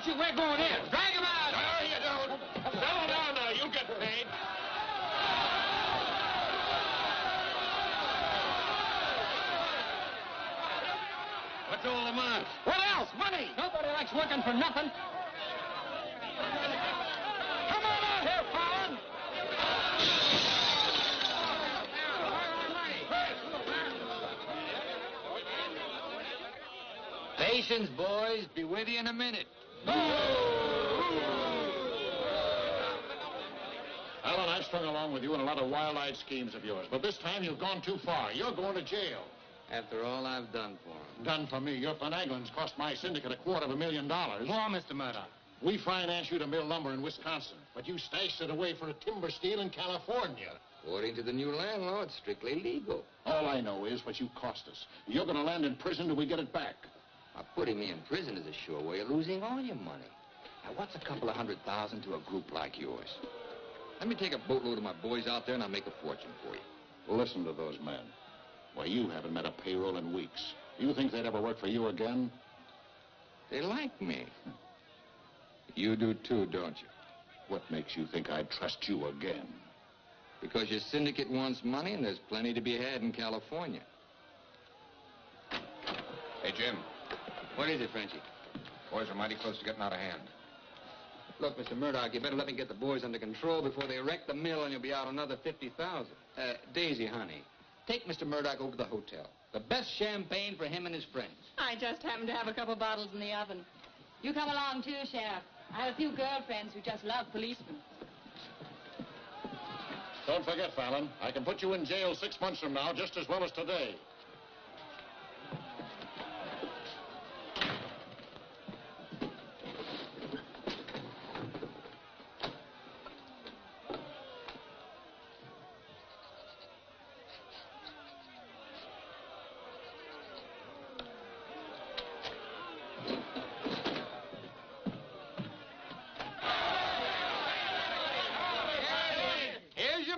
want you, we're going in. Drag him out. No, you don't. Settle down now. You'll get paid. What's all the mass? What else? Money. Nobody likes working for nothing. Come on out here, Fallon. Patience, boys. Be with you in a minute. Alan, I've strung along with you in a lot of wild-eyed schemes of yours, but this time you've gone too far. You're going to jail. After all I've done for him. Done for me. Your finagling's cost my syndicate $250,000. More, Mr. Murdoch. We financed you to mill lumber in Wisconsin, but you stashed it away for a timber steal in California. According to the new land law, it's strictly legal. All I know is what you cost us. You're going to land in prison till we get it back. Now, putting me in prison is a sure way of losing all your money. Now, what's a couple of $100,000 to a group like yours? Let me take a boatload of my boys out there and I'll make a fortune for you. Listen to those men. Why, you haven't met a payroll in weeks. You think they'd ever work for you again? They like me. You do too, don't you? What makes you think I'd trust you again? Because your syndicate wants money and there's plenty to be had in California. Hey, Jim. What is it, Frenchie? Boys are mighty close to getting out of hand. Look, Mr. Murdoch, you better let me get the boys under control before they wreck the mill and you'll be out another $50,000. Daisy, honey, take Mr. Murdoch over to the hotel. The best champagne for him and his friends. I just happen to have a couple bottles in the oven. You come along too, Sheriff. I have a few girlfriends who just love policemen. Don't forget, Fallon, I can put you in jail 6 months from now just as well as today.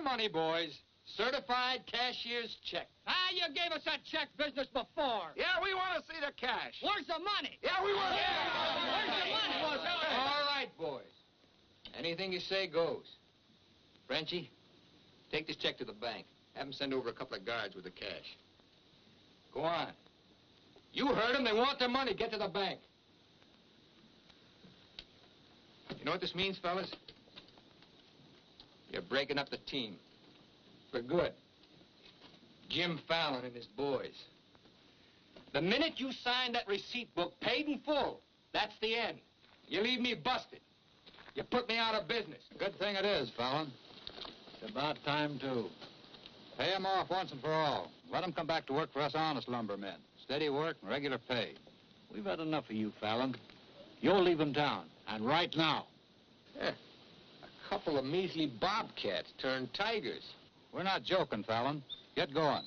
Money, boys. Certified cashier's check. You gave us that check business before. Yeah, we want to see the cash. Where's the money? Yeah, we want to Where's the money? All right, boys. Anything you say goes. Frenchie, take this check to the bank. Have them send over a couple of guards with the cash. Go on. You heard them. They want their money. Get to the bank. You know what this means, fellas? You're breaking up the team. For good. Jim Fallon and his boys. The minute you sign that receipt book, paid in full, that's the end. You leave me busted. You put me out of business. Good thing it is, Fallon. It's about time, too. Pay him off once and for all. Let him come back to work for us honest lumbermen. Steady work and regular pay. We've had enough of you, Fallon. You're leaving town, and right now. Yeah. A couple of measly bobcats turned tigers. We're not joking, Fallon. Get going.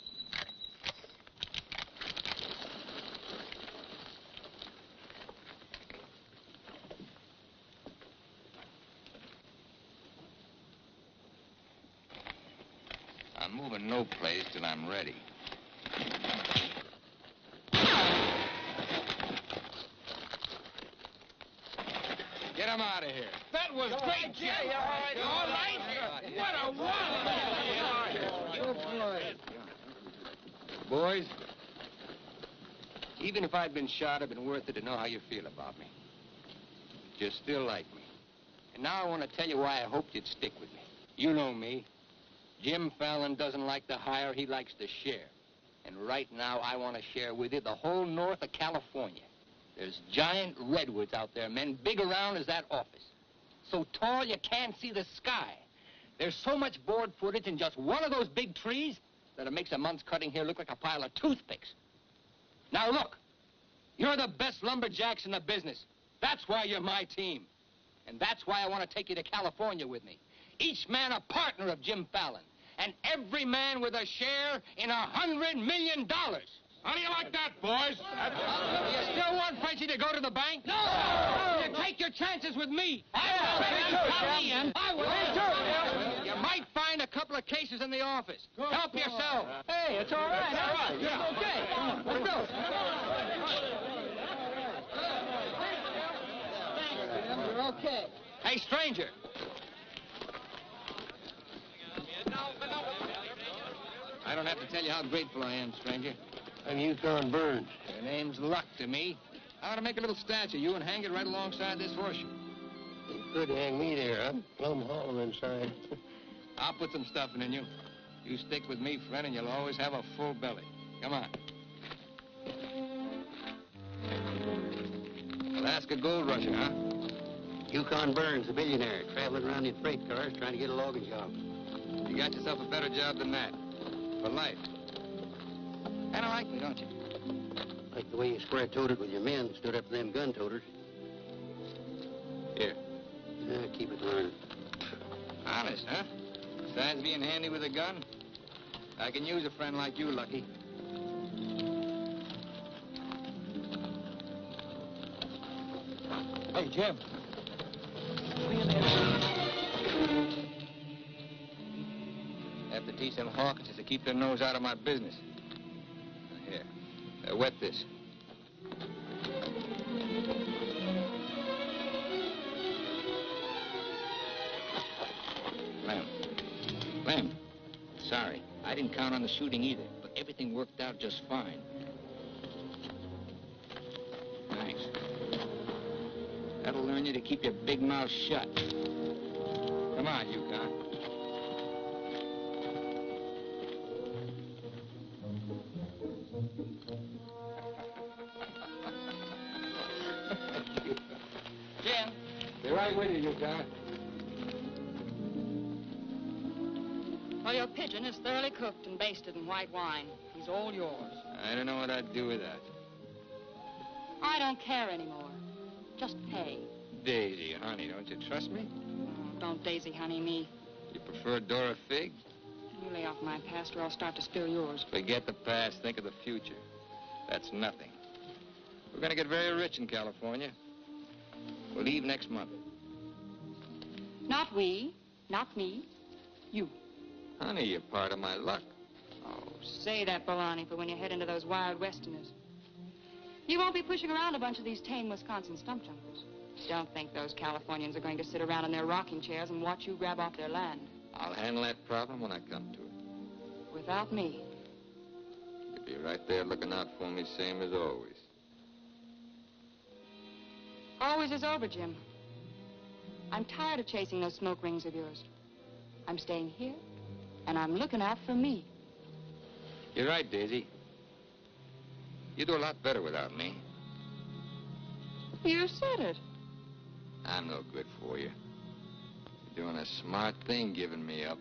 I'm moving no place till I'm ready. Get him out of here. That was great, Jim. All right. What a Boys, even if I'd been shot, it'd been worth it to know how you feel about me. You still like me. And now I want to tell you why I hoped you'd stick with me. You know me. Jim Fallon doesn't like to hire, he likes to share. And right now, I want to share with you the whole north of California. There's giant redwoods out there, men, big around as that office. So tall you can't see the sky. There's so much board footage in just one of those big trees that it makes a month's cutting here look like a pile of toothpicks. Now look, you're the best lumberjacks in the business. That's why you're my team. And that's why I want to take you to California with me. Each man a partner of Jim Fallon. And every man with a share in $100 million. How do you like that, boys? You still want Frenchie to go to the bank? No! You take your chances with me. I will. You might find a couple of cases in the office. Help yourself. Hey, it's all right. All right. Yeah. Okay. Let's go. Okay. Hey, stranger. I don't have to tell you how grateful I am, stranger. I'm Yukon Burns. Your name's Luck to me. I ought to make a little statue of you and hang it right alongside this horseshoe. You could hang me there. I'm plumb hollow inside. I'll put some stuffing in you. You stick with me, friend, and you'll always have a full belly. Come on. Alaska gold rusher, huh? Yukon Burns, a millionaire, traveling around in freight cars trying to get a logging job. You got yourself a better job than that. For life. Kind of like me, don't you? Like the way you square-toed it with your men, stood up to them gun-toters. Here. Yeah, keep it running. Honest, huh? Besides being handy with a gun, I can use a friend like you, Lucky. Hey, Jim. Have to teach them Hawkinses to keep their nose out of my business. Here. Wet this. Lem. Sorry. I didn't count on the shooting either, but everything worked out just fine. Thanks. That'll learn you to keep your big mouth shut. Come on, Yukon. Jim. Be right with you, Yukon. Well, your pigeon is thoroughly cooked and basted in white wine. He's all yours. I don't know what I'd do with that. I don't care anymore. Just pay. Daisy, honey, don't you trust me? Oh, don't daisy honey me. You prefer Dora Fig? You lay off my past or I'll start to spill yours. Forget the past, think of the future. That's nothing. We're going to get very rich in California. We'll leave next month. Not we, not me, you. Honey, you're part of my luck. Oh, say that, baloney, for when you head into those wild westerners. You won't be pushing around a bunch of these tame Wisconsin stump jumpers. Don't think those Californians are going to sit around in their rocking chairs and watch you grab off their land. I'll handle that problem when I come to it. Without me. You'll be right there looking out for me, same as always. Always is over, Jim. I'm tired of chasing those smoke rings of yours. I'm staying here, and I'm looking out for me. You're right, Daisy. You do a lot better without me. You said it. I'm no good for you. You're doing a smart thing giving me up.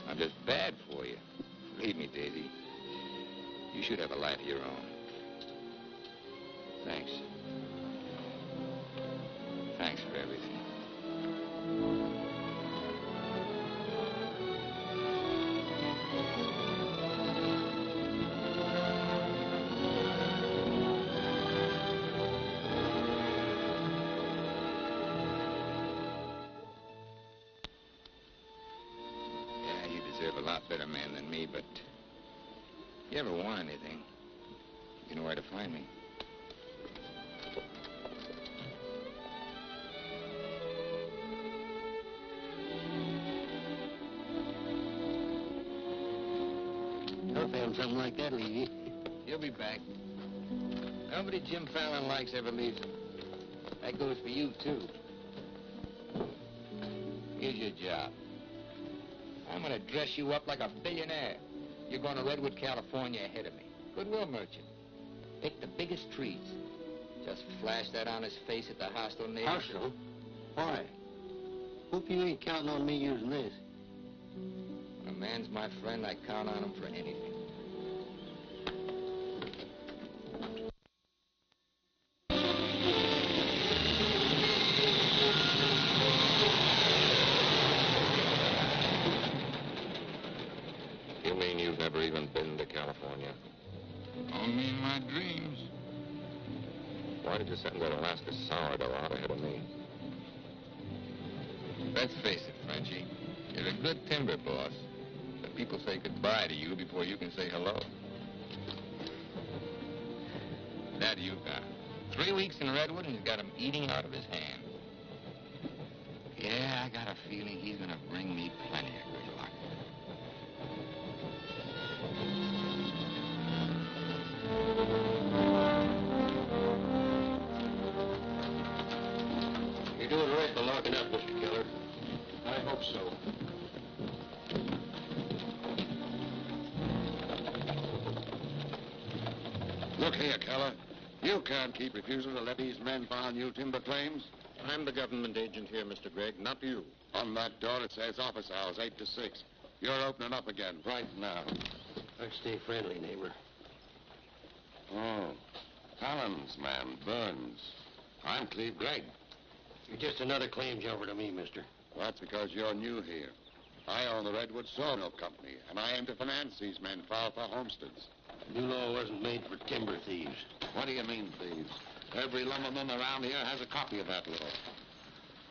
I'm just bad for you. Believe me, Daisy. You should have a life of your own. Thanks. Thanks for everything. Yeah, you deserve a lot better man than me, but if you ever want anything, you know where to find me. Never found something like that, Levy. He'll be back. Nobody Jim Fallon likes ever leaves him. That goes for you, too. Here's your job. I'm going to dress you up like a billionaire. You're going to Redwood, California ahead of me. Goodwill merchant. Pick the biggest trees. Just flash that on his face at the hostile neighbors. Hostile? Why? Hope you ain't counting on me using this. When a man's my friend, I count on him for anything. You mean you've never even been to California? Only in my dreams. Why did you send that Alaska sourdough out ahead of me? Let's face it, Frenchie. You're a good timber boss. But people say goodbye to you before you can say hello. That Yukon. 3 weeks in Redwood, and he's got him eating out of his hand. Yeah, I got a feeling he's going to bring me plenty of good luck. You're doing right by locking up, Mr. Keller. I hope so. Look here, Keller. You can't keep refusing to let these men file new timber claims. I'm the government agent here, Mr. Gregg, not you. On that door it says office hours, 8 to 6. You're opening up again right now. Let's stay friendly, neighbor. Oh, Fallon's man, Burns. I'm Cleve Gregg. You're just another claim jumper to me, mister. That's because you're new here. I own the Redwood Sawmill Company, and I aim to finance these men file for homesteads. New law wasn't made for timber thieves. What do you mean, thieves? Every lumberman around here has a copy of that law.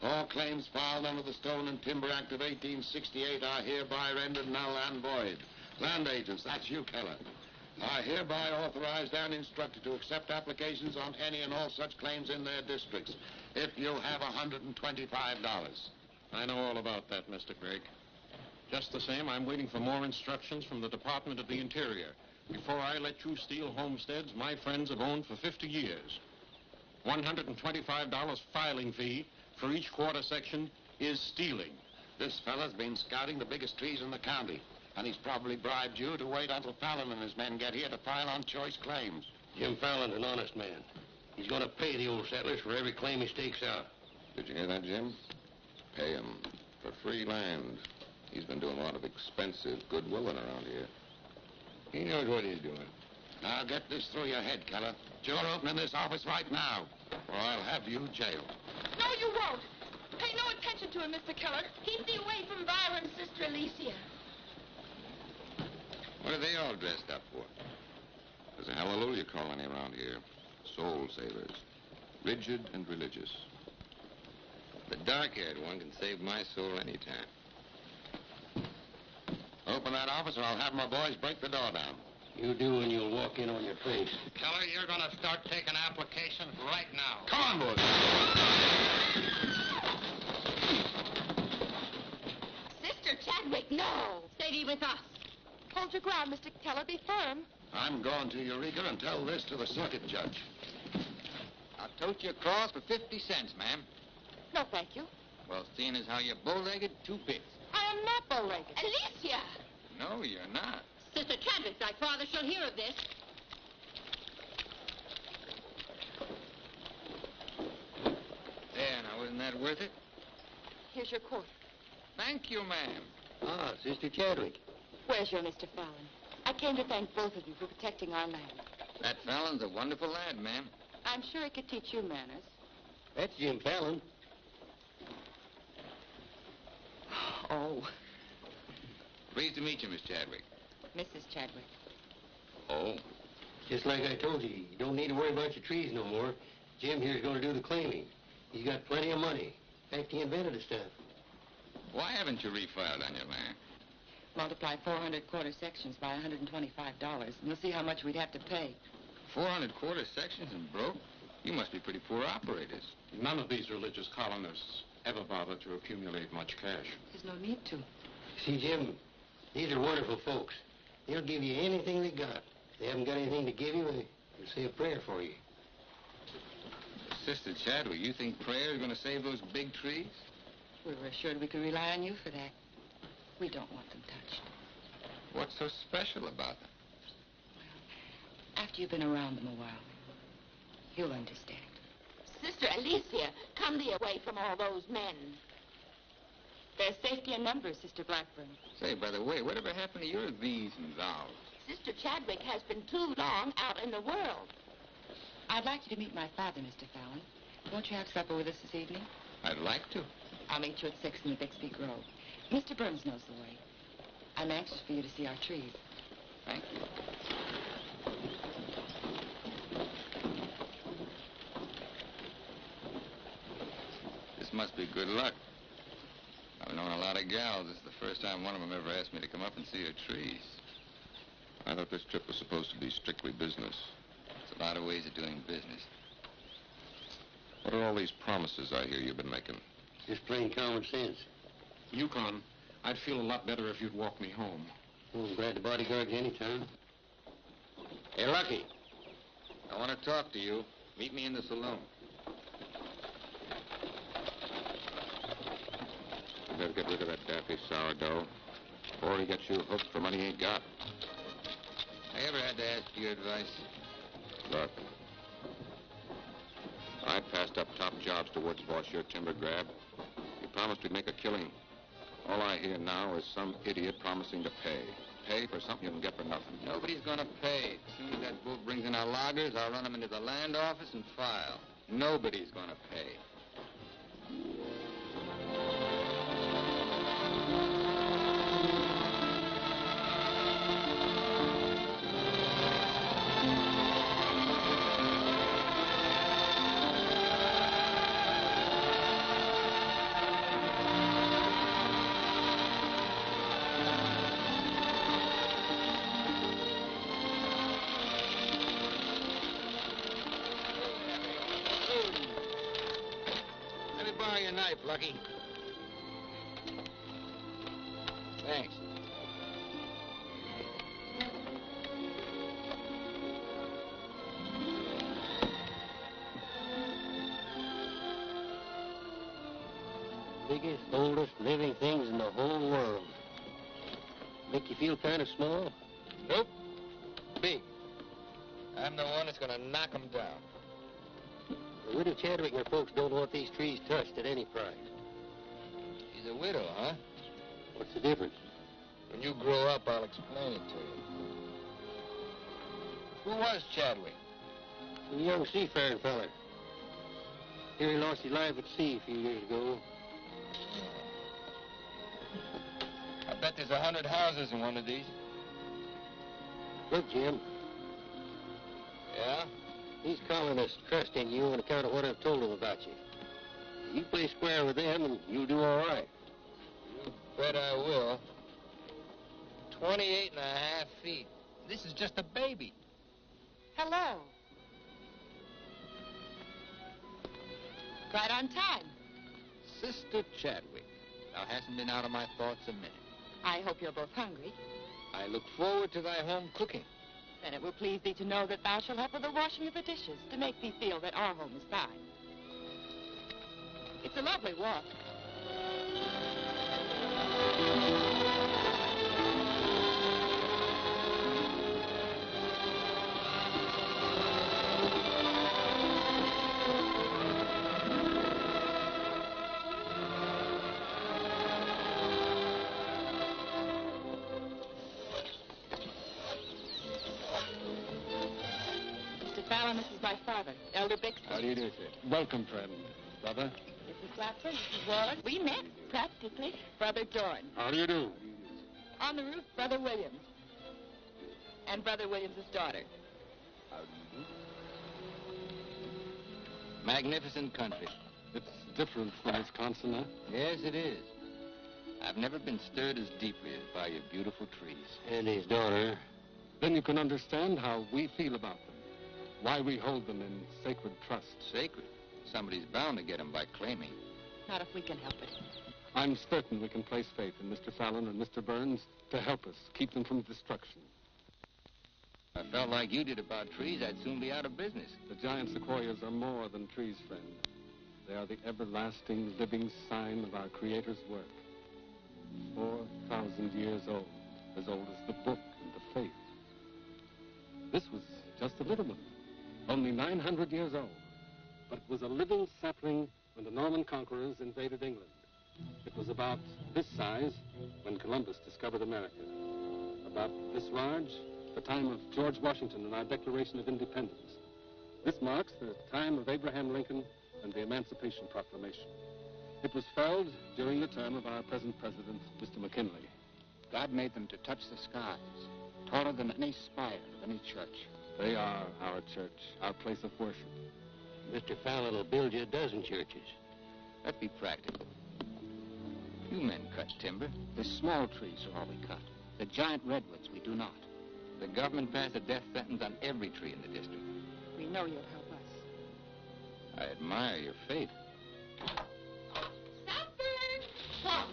All claims filed under the Stone and Timber Act of 1868 are hereby rendered null and void. Land agents, that's you, Keller, are hereby authorized and instructed to accept applications on any and all such claims in their districts if you have $125. I know all about that, Mr. Gregg. Just the same, I'm waiting for more instructions from the Department of the Interior before I let you steal homesteads my friends have owned for 50 years. $125 filing fee for each quarter section is stealing. This fella's been scouting the biggest trees in the county, and he's probably bribed you to wait until Fallon and his men get here to file on choice claims. Jim Fallon's an honest man. He's going to pay the old settlers for every claim he stakes out. Did you hear that, Jim? Pay him for free land. He's been doing a lot of expensive goodwilling around here. He knows what he's doing. Now get this through your head, Keller. You're opening this office right now, or I'll have you jailed. No, you won't. Pay no attention to him, Mr. Keller. Keep thee away from Byron's sister Alicia. What are they all dressed up for? There's a hallelujah colony around here. Soul savers. Rigid and religious. The dark-haired one can save my soul anytime. Open that office, or I'll have my boys break the door down. You do, and you'll walk in on your face. Keller, you're going to start taking applications right now. Come on, boys. Sister Chadwick, no. Stay with us. Hold your ground, Mr. Keller. Be firm. I'm going to Eureka and tell this to the circuit judge. I'll tote you across for 50 cents, ma'am. No, thank you. Well, seeing as how you're bow-legged, 2 bits. I am not bow-legged. Alicia! No, you're not. Sister Chadwick, thy father shall hear of this. There, now, isn't that worth it? Here's your quarter. Thank you, ma'am. Ah, Sister Chadwick. Where's your Mr. Fallon? I came to thank both of you for protecting our land. That Fallon's a wonderful lad, ma'am. I'm sure he could teach you manners. That's Jim Fallon. Oh, Pleased to meet you, Miss Chadwick. Mrs. Chadwick. Oh? Just like I told you, you don't need to worry about your trees no more. Jim here's going to do the claiming. He's got plenty of money. In fact, he invented the stuff. Why haven't you refiled on your land? Multiply 400 quarter sections by $125, and we'll see how much we'd have to pay. 400 quarter sections and broke? You must be pretty poor operators. None of these religious colonists ever bother to accumulate much cash. There's no need to. See, Jim, these are wonderful folks. They'll give you anything they got. If they haven't got anything to give you, they'll say a prayer for you. Sister Chadwick, you think prayer is going to save those big trees? We were assured we could rely on you for that. We don't want them touched. What's so special about them? After you've been around them a while, you'll understand. Sister Alicia, come thee away from all those men. There's safety in numbers, Sister Blackburn. Say, by the way, whatever happened to your these and thous? Sister Chadwick has been too long out in the world. I'd like you to meet my father, Mr. Fallon. Won't you have supper with us this evening? I'd like to. I'll meet you at 6 in the Bixby Grove. Mr. Burns knows the way. I'm anxious for you to see our trees. Thank you. This must be good luck. I've known a lot of gals. This is the first time one of them ever asked me to come up and see her trees. I thought this trip was supposed to be strictly business. It's A lot of ways of doing business. What are all these promises I hear you've been making? Just plain common sense. Yukon, I'd feel a lot better if you'd walk me home. Well, I'm glad to bodyguard you anytime. Hey, Lucky. I want to talk to you. Meet me in the saloon. You better get rid of that daffy sourdough before he gets you hooked for money he ain't got. I ever had to ask your advice? Look, I passed up top jobs to Woods boss your timber grab. He promised we'd make a killing. All I hear now is some idiot promising to pay. Pay for something you can get for nothing. Nobody's gonna pay. As soon as that bull brings in our loggers, I'll run them into the land office and file. Nobody's gonna pay. Let me borrow your knife, Lucky. Thanks. Biggest, oldest living things in the whole world. Make you feel kind of small? Nope. Big. I'm the one that's gonna knock them down. The widow Chadwick and her folks don't want these trees touched at any price. She's a widow, huh? What's the difference? When you grow up, I'll explain it to you. Who was Chadwick? A young seafaring feller. Here he lost his life at sea a few years ago. I bet there's 100 houses in one of these. Look, Jim, Yeah? these colonists trust in you on account of what I've told them about you. You play square with them and you'll do all right. You bet I will. 28 and a half feet. This is just a baby. Hello. Right on time. Sister Chadwick. Thou hasn't been out of my thoughts a minute. I hope you're both hungry. I look forward to thy home cooking. Then it will please thee to know that thou shalt help with the washing of the dishes to make thee feel that our home is thine. It's a lovely walk. Mr. Fallon, this is my father, Elder Bixby. How do you do, sir? Welcome, friend. Brother? Mrs. Clapper, Mrs. Wallace. We met, practically. Brother Dorn. How do you do? On the roof, Brother Williams. And Brother Williams' daughter. How do you do? Magnificent country. It's different from Wisconsin, huh? Yes, it is. I've never been stirred as deeply as by your beautiful trees. And his daughter. Then you can understand how we feel about them. Why we hold them in sacred trust. Sacred. Somebody's bound to get them by claiming. Not if we can help it. I'm certain we can place faith in Mr. Fallon and Mr. Burns to help us keep them from destruction. If I felt like you did about trees, I'd soon be out of business. The giant sequoias are more than trees, friend. They are the everlasting, living sign of our Creator's work. 4,000 years old as the book and the faith. This was just a little one, only 900 years old. But it was a living sapling when the Norman conquerors invaded England. It was about this size when Columbus discovered America. About this large, the time of George Washington and our Declaration of Independence. This marks the time of Abraham Lincoln and the Emancipation Proclamation. It was felled during the term of our present president, Mr. McKinley. God made them to touch the skies, taller than any spire of any church. They are our church, our place of worship. Mr. Fallon will build you a dozen churches. Let's be practical. You men cut timber. The small trees are all we cut. The giant redwoods we do not. The government passed a death sentence on every tree in the district. We know you'll help us. I admire your faith. Stop!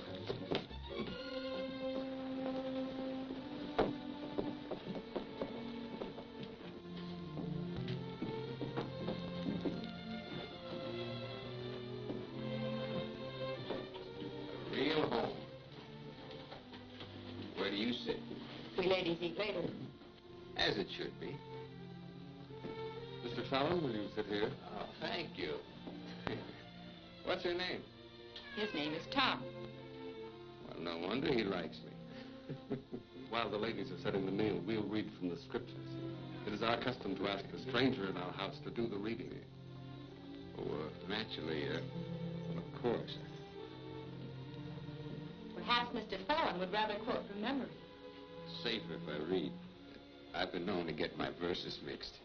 A real home. Where do you sit? We ladies eat later. As it should be. Mr. Fallon, will you sit here? Oh, thank you. What's her name? His name is Tom. Well, no wonder he likes me. While the ladies are setting the meal, we'll read from the scriptures. It is our custom to ask a stranger in our house to do the reading. Oh, naturally, of course. Perhaps Mr. Fallon would rather quote from memory. Safer if I read. I've been known to get my verses mixed.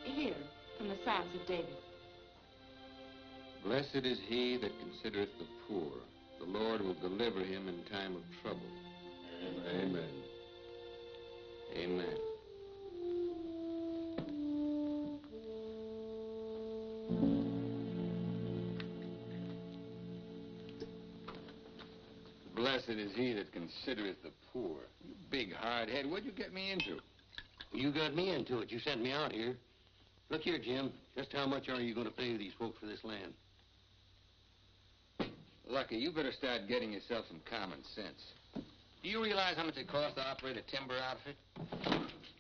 Here, from the Psalms of David. Blessed is he that considereth the poor. The Lord will deliver him in time of trouble. Amen. Amen. Blessed is he that considereth the poor. You big hard head, what'd you get me into? You got me into it. You sent me out here. Look here, Jim. Just how much are you going to pay these folks for this land? Lucky, you better start getting yourself some common sense. Do you realize how much it costs to operate a timber outfit?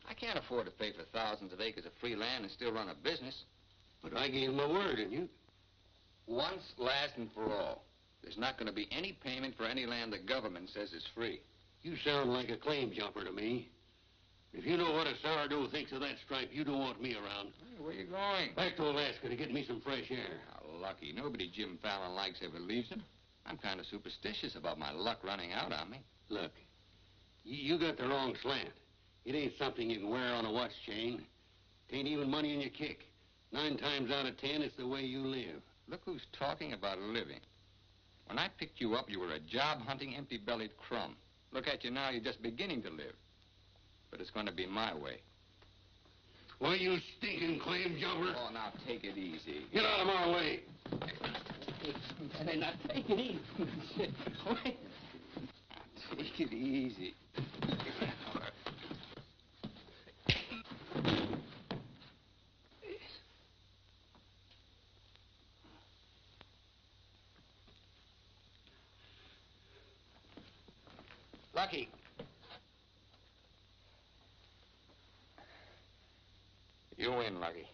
I can't afford to pay for thousands of acres of free land and still run a business. But I gave my word, didn't you? Once, last, and for all. There's not going to be any payment for any land the government says is free. You sound like a claim jumper to me. If you know what a sourdough thinks of that stripe, you don't want me around. Hey, where you going? Back to Alaska to get me some fresh air. How lucky. Nobody Jim Fallon likes ever leaves him. I'm kind of superstitious about my luck running out on me. Look, you got the wrong slant. It ain't something you can wear on a watch chain. It ain't even money in your kick. 9 times out of 10, it's the way you live. Look who's talking about living. When I picked you up, you were a job-hunting, empty-bellied crumb. Look at you now, you're just beginning to live. But it's going to be my way. Why, you stinking claim jumper. Oh, now take it easy. Get out of my way. Hey, now take it easy. Wait. Take it easy. Lucky. You win, Lucky.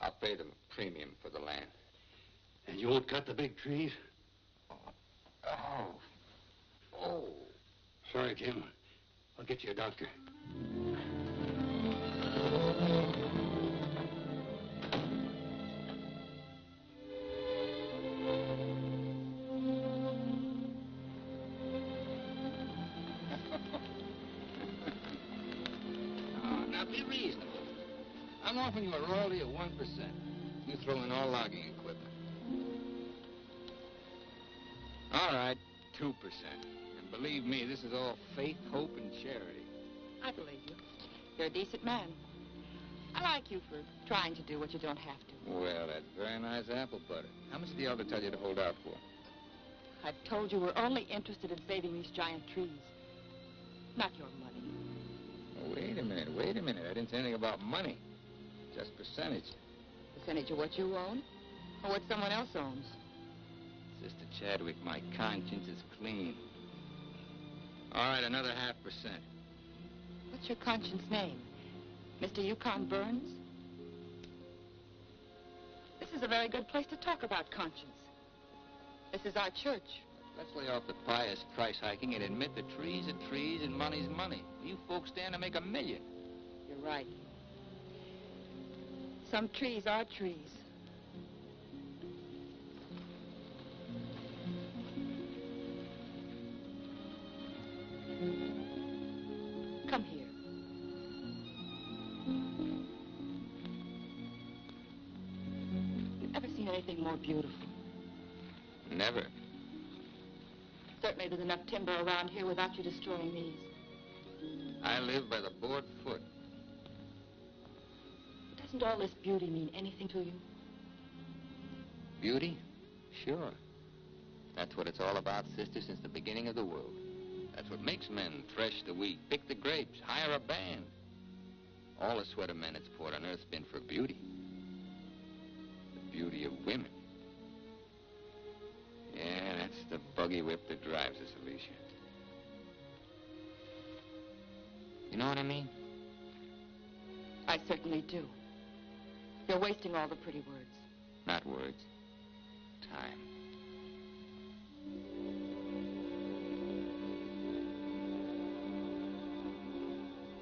I'll pay the premium for the land. And you won't cut the big trees? Oh. Sorry, Jim. I'll get you a doctor. Now be reasonable. I'm offering you a royalty of 1%. You throw in all logging equipment. All right, 2%. And believe me, this is all faith, hope, and charity. I believe you. You're a decent man. I like you for trying to do what you don't have to. Well, that's very nice apple butter. How much did the elder tell you to hold out for? I've told you we're only interested in saving these giant trees. Not your money. Oh, wait a minute. I didn't say anything about money. Just percentage. Percentage of what you own or what someone else owns. Sister Chadwick, my conscience is clean. All right, another 0.5%. What's your conscience name? Mr. Yukon Burns? This is a very good place to talk about conscience. This is our church. Let's lay off the pious price hiking and admit that trees are trees and money's money. You folks stand to make $1 million. You're right. Some trees are trees. Come here. You've ever seen anything more beautiful? Never. Certainly there's enough timber around here without you destroying these. I live by the board foot. Doesn't all this beauty mean anything to you? Beauty? Sure. That's what it's all about, sister, since the beginning of the world. That's what makes men thresh the wheat, pick the grapes, hire a band. All the sweat of men that's poured on earth's been for beauty. The beauty of women. Yeah, that's the buggy whip that drives us, Alicia. You know what I mean? I certainly do. You're wasting all the pretty words. Not words. Time.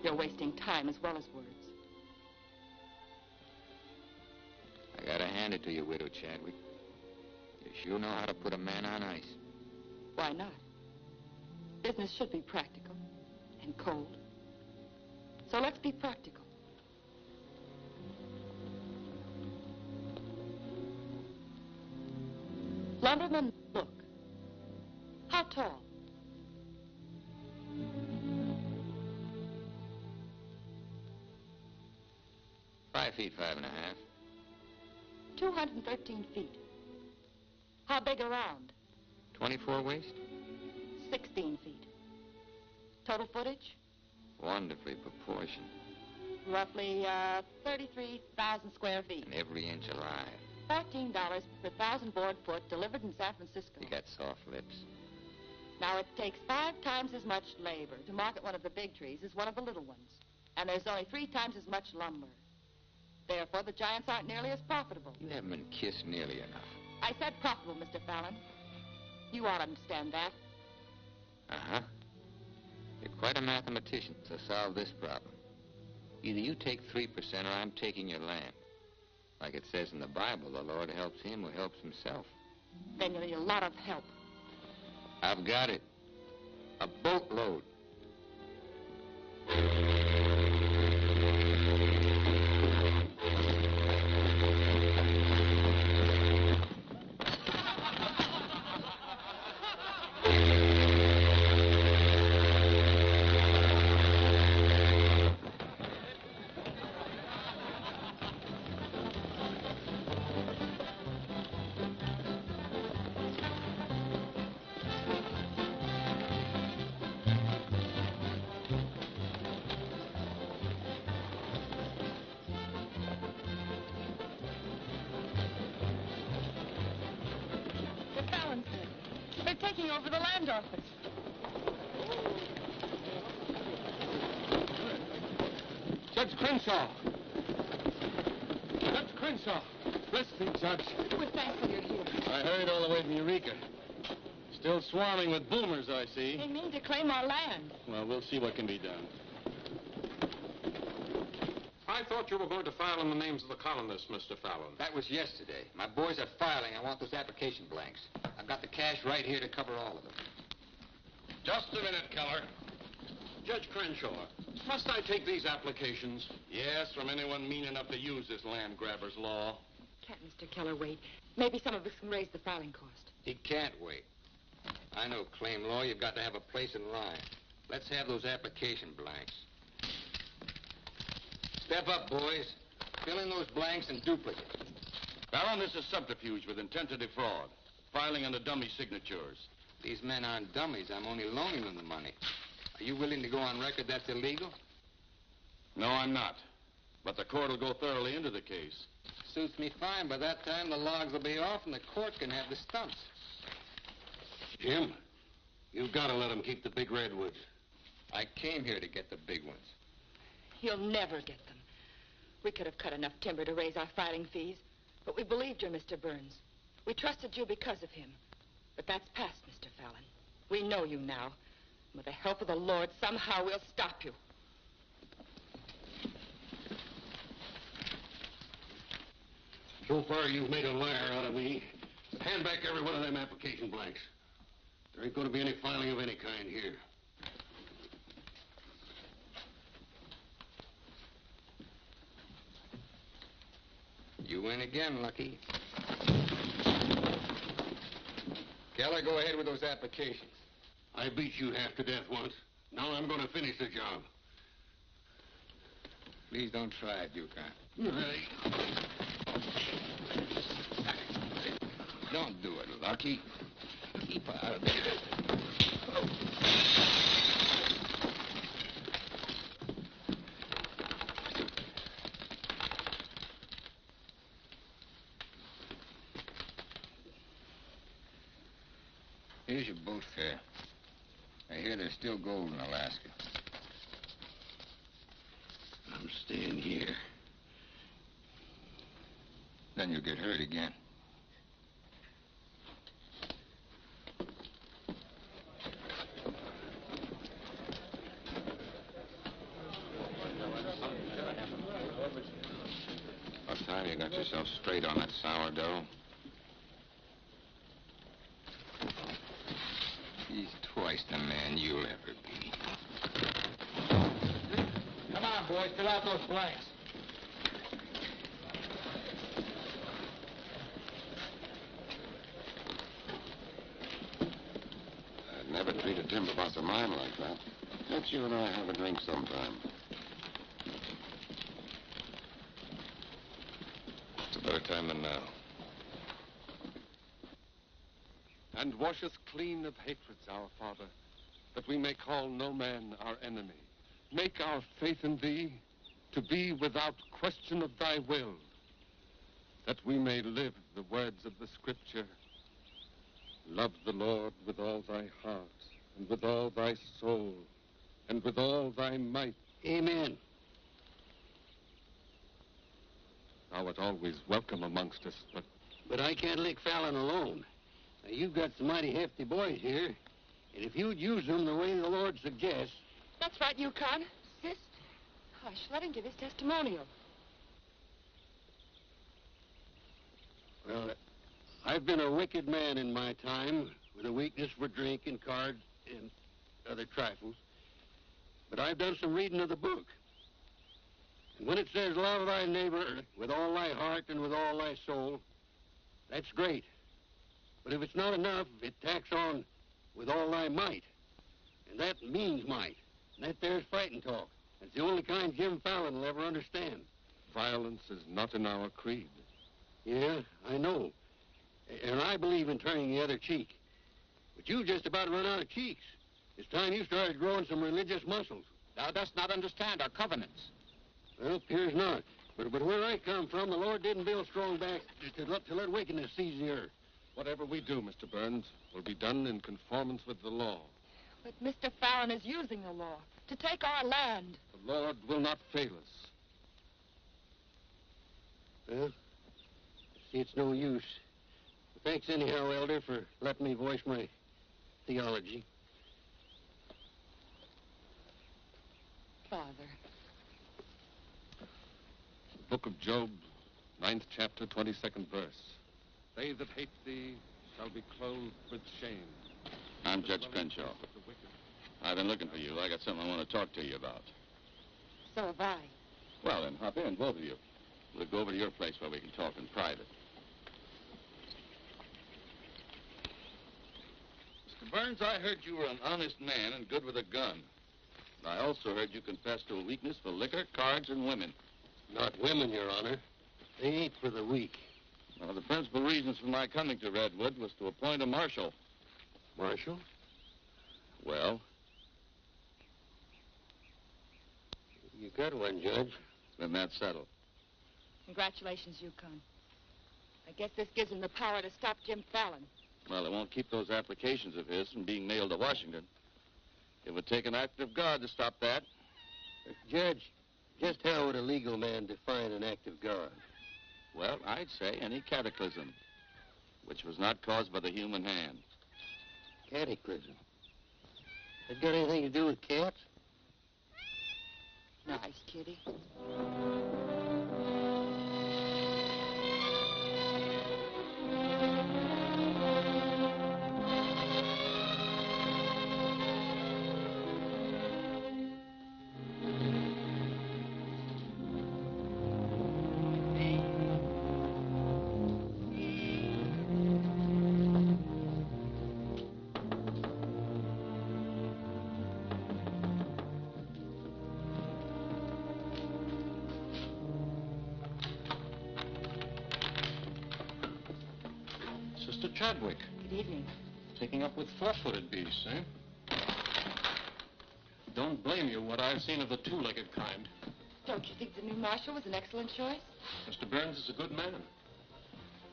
You're wasting time as well as words. I gotta hand it to you, Widow Chadwick. You sure know how to put a man on ice. Why not? Business should be practical and cold. So let's be practical. Lumberman, look. How tall? 5 feet, 5.5. 213 feet. How big around? 24 waist? 16 feet. Total footage? Wonderfully proportioned. Roughly 33,000 square feet. And every inch alive. $14 per 1,000 board foot delivered in San Francisco. You got soft lips. Now, it takes 5 times as much labor to market one of the big trees as one of the little ones. And there's only 3 times as much lumber. Therefore, the giants aren't nearly as profitable. You haven't been kissed nearly enough. I said profitable, Mr. Fallon. You ought to understand that. Uh-huh. You're quite a mathematician, so solve this problem. Either you take 3% or I'm taking your land. Like it says in the Bible, the Lord helps him who helps himself. Then you'll need a lot of help. I've got it. A boatload. They're taking over the land office. Judge Crenshaw! Judge Crenshaw! Bless me, Judge. We're thankful you're here. I heard all the way from Eureka. Still swarming with boomers, I see. They mean to claim our land. Well, we'll see what can be done. I thought you were going to file in the names of the colonists, Mr. Fallon. That was yesterday. My boys are filing. I want those application blanks. I've got the cash right here to cover all of them. Just a minute, Keller. Judge Crenshaw, must I take these applications? Yes, from anyone mean enough to use this land grabber's law. Can't Mr. Keller wait? Maybe some of us can raise the filing cost. He can't wait. I know claim law. You've got to have a place in line. Let's have those application blanks. Step up, boys. Fill in those blanks and duplicate. Fallon, this is subterfuge with intent to defraud. Filing under dummy signatures. These men aren't dummies. I'm only loaning them the money. Are you willing to go on record that's illegal? No, I'm not. But the court will go thoroughly into the case. Suits me fine. By that time, the logs will be off and the court can have the stumps. Jim, you've got to let them keep the big redwoods. I came here to get the big ones. You'll never get them. We could have cut enough timber to raise our filing fees, but we believed you, Mr. Burns. We trusted you because of him. But that's past, Mr. Fallon. We know you now. With the help of the Lord, somehow we'll stop you. So far, you've made a liar out of me. Hand back every one of them application blanks. There ain't going to be any filing of any kind here. You win again, Lucky. Keller, go ahead with those applications. I beat you half to death once. Now I'm going to finish the job. Please don't try it, Yukon. Don't do it, Lucky. Keep out of there. Here's your boat fare. I hear there's still gold in Alaska. I'm staying here. Then you'll get hurt again. What time you got yourself straight on that sourdough? He's twice the man you'll ever be. Come on, boys. Fill out those blanks. I'd never treat a timber boss of mine like that. Let's you and I have a drink sometime. It's a better time than now. And wash us clean of hatreds, our Father, that we may call no man our enemy. Make our faith in thee to be without question of thy will, that we may live the words of the Scripture. Love the Lord with all thy heart, and with all thy soul, and with all thy might. Amen. Thou art always welcome amongst us, But I can't lick Fallon alone. Now, you've got some mighty hefty boys here, and if you'd use them the way the Lord suggests... That's right, Yukon. Sis. Hush, let him give his testimonial. Well, I've been a wicked man in my time, with a weakness for drink and cards and other trifles. But I've done some reading of the book. And when it says, love thy neighbor with all thy heart and with all thy soul, that's great. But if it's not enough, it tacks on with all thy might. And that means might. And that there's fighting talk. It's the only kind Jim Fallon will ever understand. violence is not in our creed. Yeah, I know. And I believe in turning the other cheek. But you've just about run out of cheeks. It's time you started growing some religious muscles. Thou dost not understand our covenants. Well, appears not. But where I come from, the Lord didn't build strong backs to let wickedness seize the earth. Whatever we do, Mr. Burns, will be done in conformance with the law. But Mr. Fallon is using the law to take our land. The Lord will not fail us. Well, see, it's no use. Thanks anyhow, Elder, for letting me voice my theology. Father. Book of Job, 9th chapter, 22nd verse. They that hate thee shall be clothed with shame. I'm Judge Crenshaw. I've been looking for you. I got something I want to talk to you about. So have I. Well, then, hop in, both of you. We'll go over to your place where we can talk in private. Mr. Burns, I heard you were an honest man and good with a gun. I also heard you confess to a weakness for liquor, cards, and women. Not women, Your Honor. They ain't for the weak. One of the principal reasons for my coming to Redwood was to appoint a marshal. Marshal? Well, You got one, Judge. then that's settled. Congratulations, Yukon. I guess this gives him the power to stop Jim Fallon. Well, it won't keep those applications of his from being mailed to Washington. It would take an act of God to stop that. Judge, just how would a legal man define an act of God? Well, I'd say any cataclysm which was not caused by the human hand. Cataclysm. That got anything to do with cats? Nice, kitty. Sister Chadwick. Good evening. Taking up with four-footed beasts, eh? Don't blame you what I've seen of the two-legged kind. Don't you think the new marshal was an excellent choice? Mr. Burns is a good man.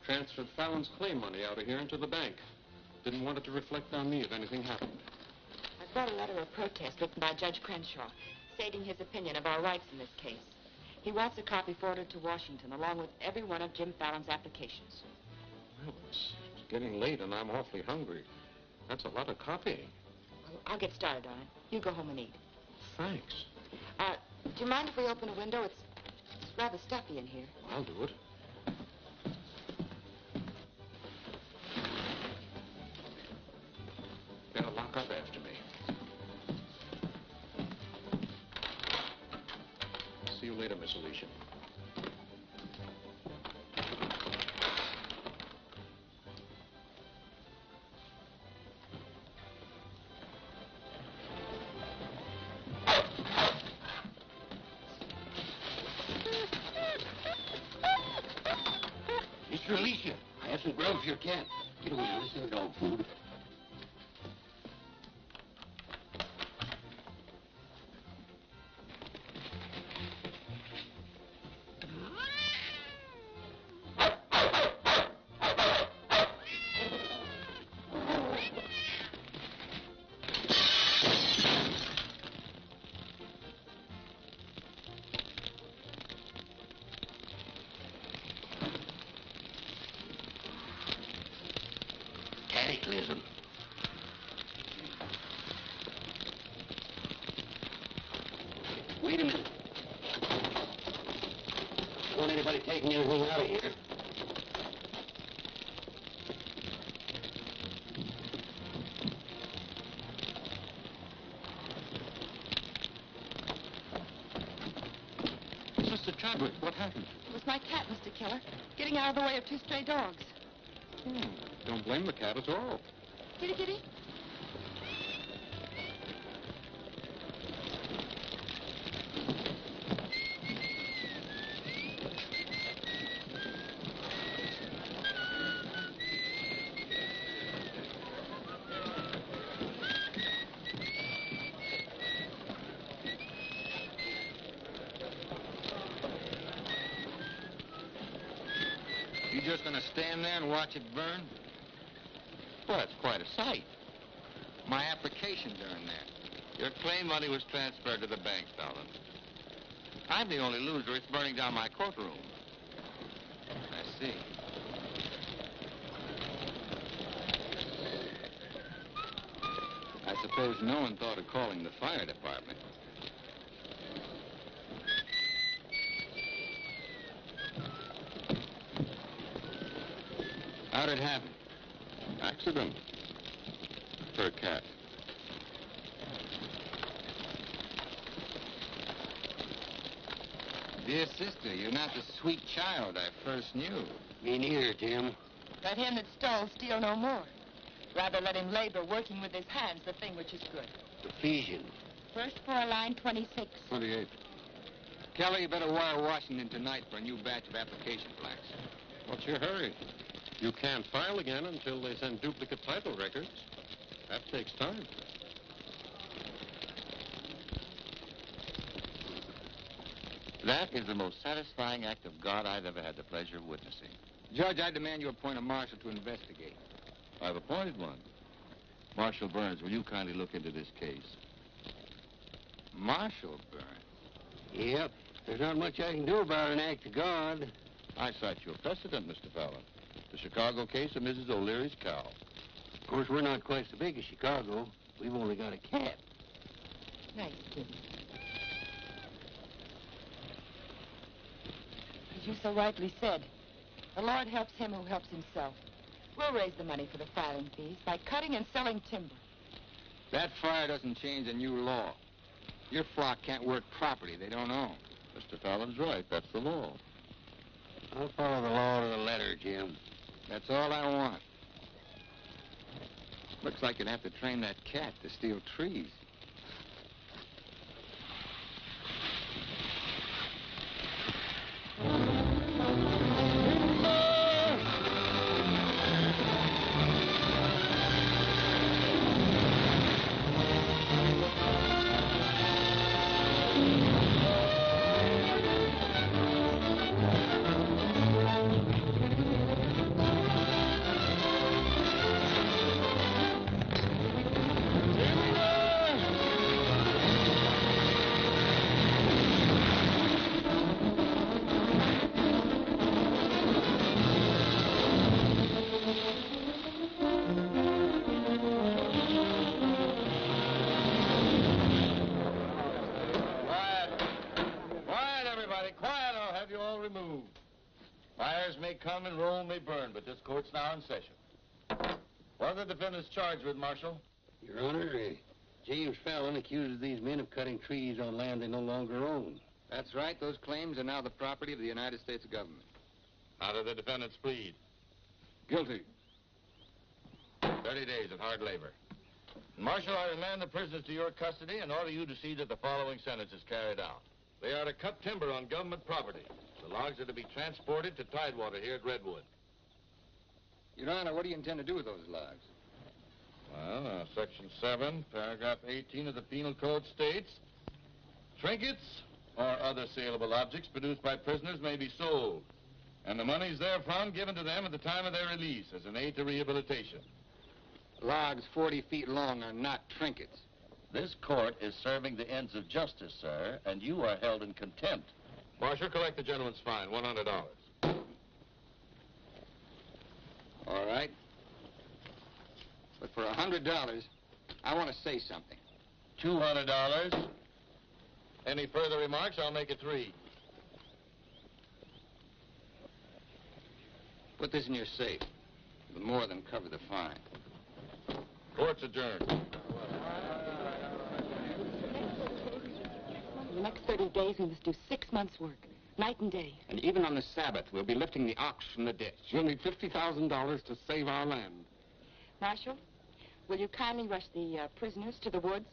Transferred Fallon's claim money out of here into the bank. Didn't want it to reflect on me if anything happened. I've brought a letter of protest written by Judge Crenshaw, stating his opinion of our rights in this case. He wants a copy forwarded to Washington, along with every one of Jim Fallon's applications. Well, it's getting late and I'm awfully hungry. That's a lot of copying. Well, I'll get started on it. You go home and eat. Thanks. Do you mind if we open a window? It's rather stuffy in here. I'll do it. Better lock up after me. See you later, Miss Alicia. Mr. Alicia, I have some grub for your cat. Get away, listen to dog food. Cataclysm. Wait a minute. Don't want anybody taking anything out of here. Sister Chadwick, what happened? It was my cat, Mr. Keller, getting out of the way of two stray dogs. Don't blame the cat at all. Kitty, kitty? You just gonna stand there and watch it burn? Well, it's quite a sight. My applications are in there. Your claim money was transferred to the bank, Fallon. I'm the only loser. It's burning down my courtroom. I see. I suppose no one thought of calling the fire department. How'd it happen? Accident. Her cat. Dear sister, you're not the sweet child I first knew. Me neither, Jim. Let him that stole steal no more. Rather let him labor working with his hands the thing which is good. Ephesians. First floor, line 26. 28. Kelly, you better wire Washington tonight for a new batch of application blanks. What's your hurry? You can't file again until they send duplicate title records. That takes time. That is the most satisfying act of God I've ever had the pleasure of witnessing. Judge, I demand you appoint a marshal to investigate. I've appointed one. Marshal Burns, will you kindly look into this case? Marshal Burns? Yep. There's not much I can do about an act of God. I cite you a precedent, Mr. Fallon. The Chicago case of Mrs. O'Leary's cow. Of course, we're not quite so big as Chicago. We've only got a cat. Nice, kitty. As you so rightly said, the Lord helps him who helps himself. We'll raise the money for the filing fees by cutting and selling timber. That fire doesn't change the new law. Your flock can't work property they don't own. Mr. Fallon's right. That's the law. I'll follow the law to the letter, Jim. That's all I want. Looks like you'd have to train that cat to steal trees. come and Rome may burn, but this court's now in session. What are the defendants charged with, Marshal? Your Honor, James Fallon accuses these men of cutting trees on land they no longer own. That's right. Those claims are now the property of the United States government. How do the defendants plead? Guilty. 30 days of hard labor. Marshal, I remand the prisoners to your custody and order you to see that the following sentence is carried out. They are to cut timber on government property. The logs are to be transported to Tidewater here at Redwood. Your Honor, what do you intend to do with those logs? Well, Section 7, Paragraph 18 of the Penal Code states, trinkets or other saleable objects produced by prisoners may be sold, and the monies therefrom given to them at the time of their release as an aid to rehabilitation. Logs 40 feet long are not trinkets. This court is serving the ends of justice, sir, and you are held in contempt. Marshal, collect the gentleman's fine, $100. All right. But for $100, I want to say something. $200. Any further remarks, I'll make it 3. Put this in your safe. It'll more than cover the fine. Court's adjourned. For the next 30 days, we must do 6 months' work, night and day. And even on the Sabbath, we'll be lifting the ox from the ditch. You'll need $50,000 to save our land. Marshal, will you kindly rush the prisoners to the woods?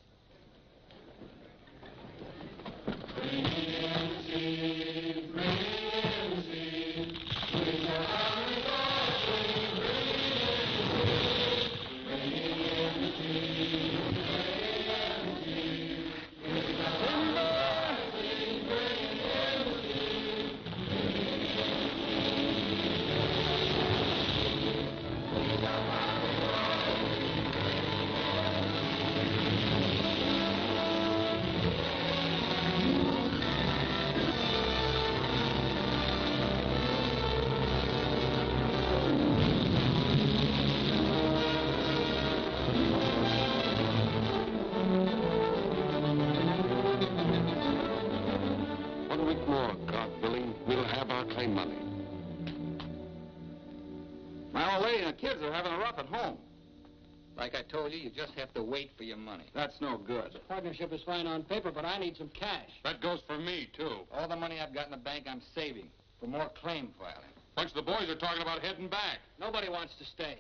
Like I told you, you just have to wait for your money. That's no good. The partnership is fine on paper, but I need some cash. That goes for me, too. All the money I've got in the bank, I'm saving for more claim filing. Bunch of the boys are talking about heading back. Nobody wants to stay.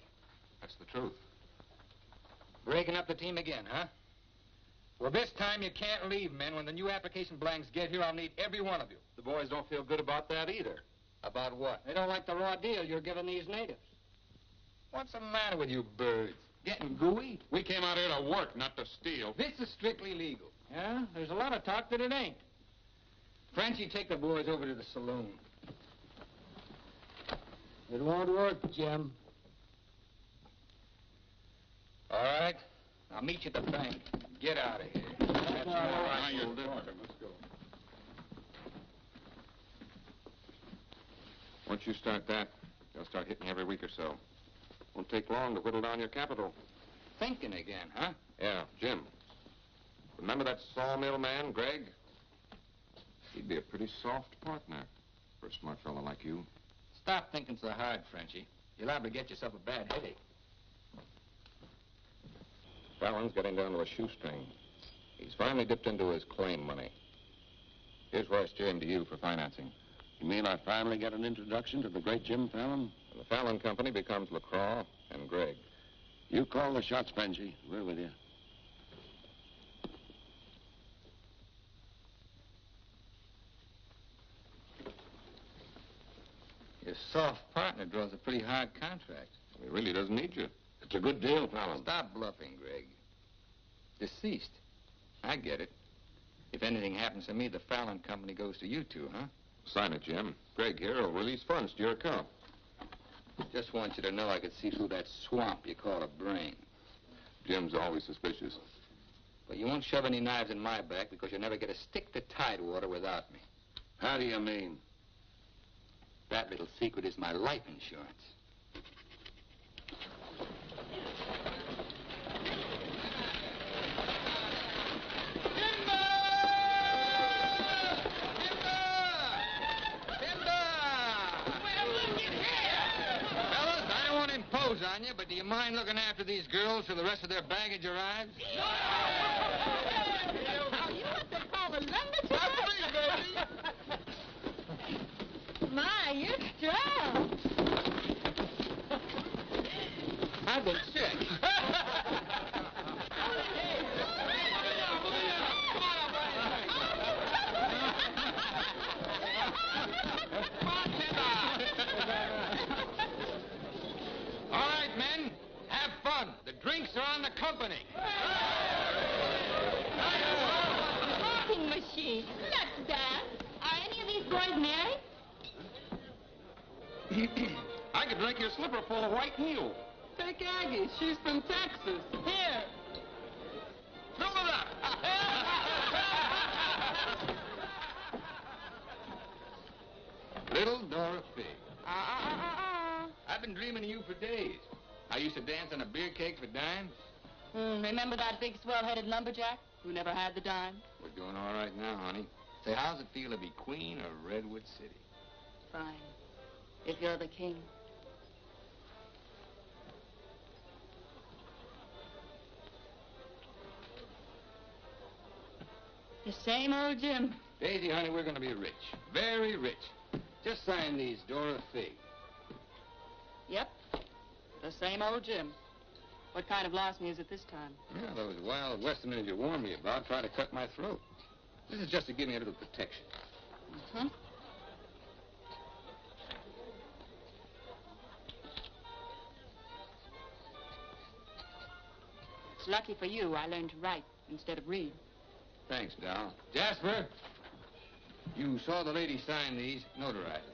That's the truth. Breaking up the team again, huh? Well, this time you can't leave, men. When the new application blanks get here, I'll need every one of you. The boys don't feel good about that either. About what? They don't like the raw deal you're giving these natives. What's the matter with you birds? Getting gooey? We came out here to work, not to steal. This is strictly legal. Yeah? There's a lot of talk that it ain't. Frenchie, take the boys over to the saloon. It won't work, Jim. All right. I'll meet you at the bank. Get out of here. That's all right. Now you're talking. Let's go. Once you start that, they'll start hitting you every week or so. Won't take long to whittle down your capital. Thinking again, huh? Yeah, Jim. Remember that sawmill man, Greg? He'd be a pretty soft partner for a smart fellow like you. Stop thinking so hard, Frenchie. You're liable to get yourself a bad headache. Fallon's getting down to a shoestring. He's finally dipped into his claim money. Here's where I steer him to you for financing. You mean I finally get an introduction to the great Jim Fallon? And the Fallon Company becomes LaCroix and Gregg. You call the shots, Benji. We're with you. Your soft partner draws a pretty hard contract. He really doesn't need you. It's a good deal, Fallon. Stop bluffing, Greg. Deceased. I get it. If anything happens to me, the Fallon Company goes to you two, huh? Sign it, Jim. Gregg here will release funds to your account. Just want you to know I could see through that swamp you call a brain. Jim's always suspicious. But you won't shove any knives in my back because you'll never get a stick to Tidewater without me. How do you mean? That little secret is my life insurance. Well, look at here! on you, but do you mind looking after these girls till the rest of their baggage arrives? Are you what they call a lumberjack? My, you're strong. I've been sick. All right, men, have fun. The drinks are on the company. Talking machine. Nuts, Dad. Are any of these boys married? I could drink your slipper full of white mule. Take Aggie. She's from Texas. Here. Fill it up. Little Dora Fig. I've been dreaming of you for days. I used to dance on a beer cake for dimes. Remember that big swell-headed lumberjack who never had the dime? We're doing all right now, honey. Say, how's it feel to be queen of Redwood City? Fine. If you're the king. The same old Jim. Daisy, honey, we're going to be rich. Very rich. Just sign these, Dora Fig. Yep. The same old Jim. What kind of loss music this time? Yeah, those wild westerners you warned me about try to cut my throat. This is just to give me a little protection. Mm-hmm. It's lucky for you I learned to write instead of read. Thanks, Dal. Jasper, you saw the lady sign these. Notarize it.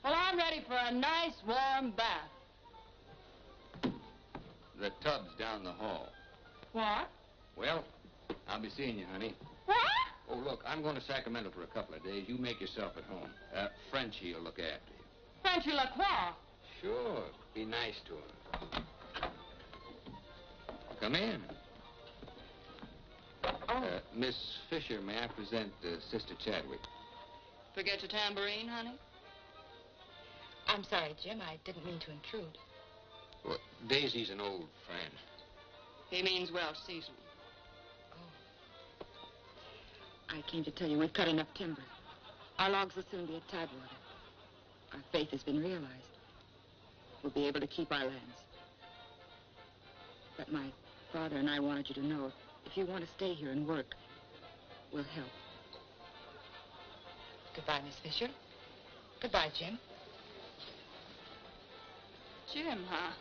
Well, I'm ready for a nice warm bath. The tub's down the hall. What? Well, I'll be seeing you, honey. What? Oh, look, I'm going to Sacramento for a couple of days. You make yourself at home. Frenchie will look after you. Frenchy Lacroix. Sure. Be nice to her. Come in. Miss Fisher, may I present Sister Chadwick? Forget your tambourine, honey? I'm sorry, Jim. I didn't mean to intrude. Well, Daisy's an old friend. He means well seasoned. I came to tell you we've cut enough timber. Our logs will soon be at Tidewater. Our faith has been realized. We'll be able to keep our lands. But my father and I wanted you to know if you want to stay here and work, we'll help. Goodbye, Miss Fisher. Goodbye, Jim. Jim, huh?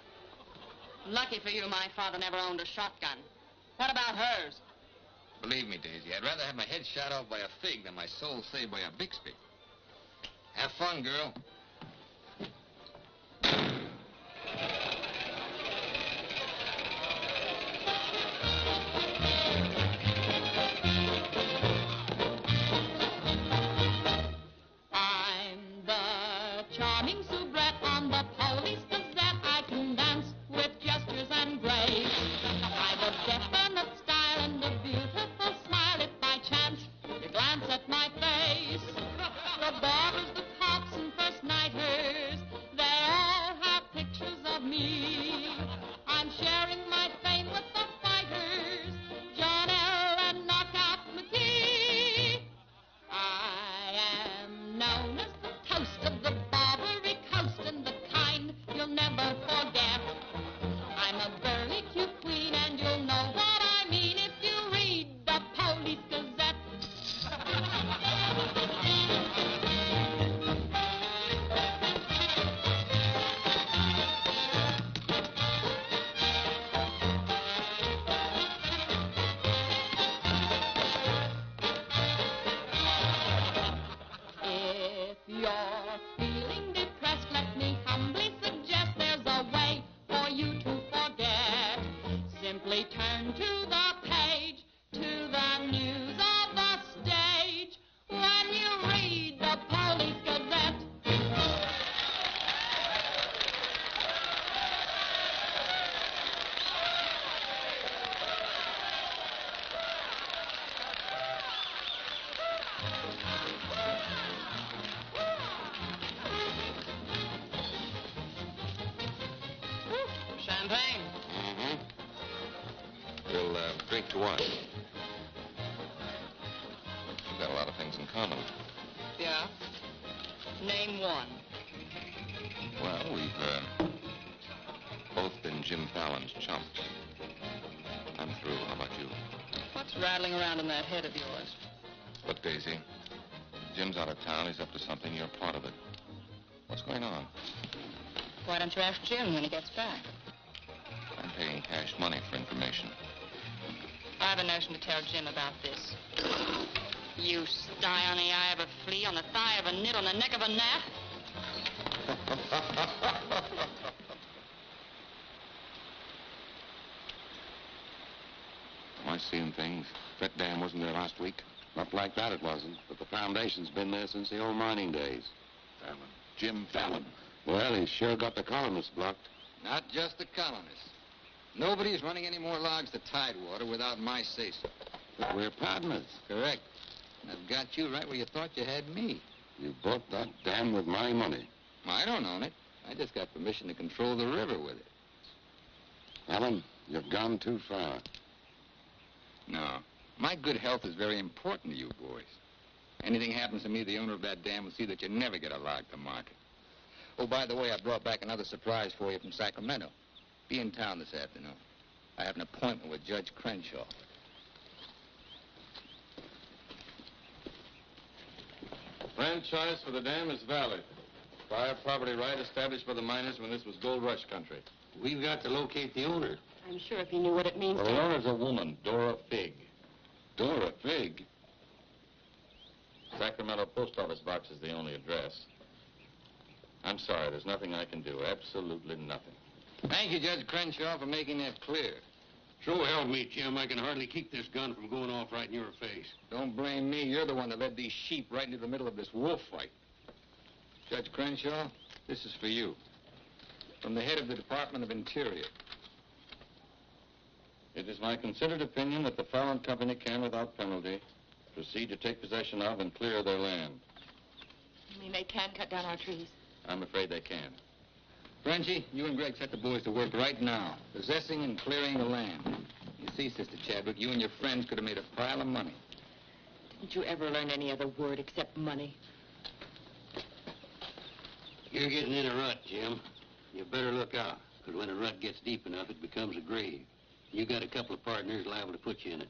Lucky for you, my father never owned a shotgun. What about hers? Believe me, Daisy, I'd rather have my head shot off by a fig than my soul saved by a Bixby. Have fun, girl. I'm the charming soubrette on the Police Gazette. I can dance with gestures and grace. I've a definite style and a beautiful smile. If by chance you glance at my face, the barbers, the cops, and first nighters, they all have pictures of me. I'm sharing my fame with the fighters, John L. and Knockout McGee. I am known as the toast of the Barbary Coast and the kind you'll never forget. I'm a burly, cute queen, and you'll know what I mean if you read the Police Gazette. If you're feeling depressed, let me humbly suggest there's a way for you to forget. Simply turn to the page, to the news of the stage, when you read the Police Gazette. champagne. Mm-hmm. We'll drink to what? We've got a lot of things in common. Yeah? Name one. Well, we've both been Jim Fallon's chumps. I'm through. How about you? What's rattling around in that head of yours? Look, Daisy, Jim's out of town. He's up to something. You're part of it. What's going on? Why don't you ask Jim when he gets back? I'm paying cash money for information. I have a notion to tell Jim about this. You sty on the eye of a flea, on the thigh of a nit, on the neck of a gnat. Am I seeing things? That dam wasn't there last week. Not like that it wasn't, but the foundation's been there since the old mining days. Fallon. Jim Fallon. Well, he's sure got the colonists blocked. Not just the colonists. Nobody's running any more logs to Tidewater without my say-so. But we're partners. Correct. And I've got you right where you thought you had me. You bought that dam with my money. I don't own it. I just got permission to control the river with it. Alan, you've gone too far. No. My good health is very important to you boys. Anything happens to me, the owner of that dam will see that you never get a log to market. Oh, by the way, I brought back another surprise for you from Sacramento. Be in town this afternoon. I have an appointment with Judge Crenshaw. Franchise for the dam is valid. Prior property right established by the miners when this was gold rush country. We've got to locate the owner. I'm sure if he knew what it means The owner's a woman, Dora Fig. Dora Fig? Sacramento post office box is the only address. I'm sorry, there's nothing I can do. Absolutely nothing. Thank you, Judge Crenshaw, for making that clear. So help me, Jim. I can hardly keep this gun from going off right in your face. Don't blame me. You're the one that led these sheep right into the middle of this wolf fight. Judge Crenshaw, this is for you. From the head of the Department of Interior. It is my considered opinion that the Fallon Company can, without penalty, proceed to take possession of and clear their land. You mean they can cut down our trees? I'm afraid they can. Frenchie, you and Greg set the boys to work right now, possessing and clearing the land. You see, Sister Chadwick, you and your friends could have made a pile of money. Didn't you ever learn any other word except money? You're getting in a rut, Jim. You better look out, because when a rut gets deep enough, it becomes a grave. You got a couple of partners liable to put you in it.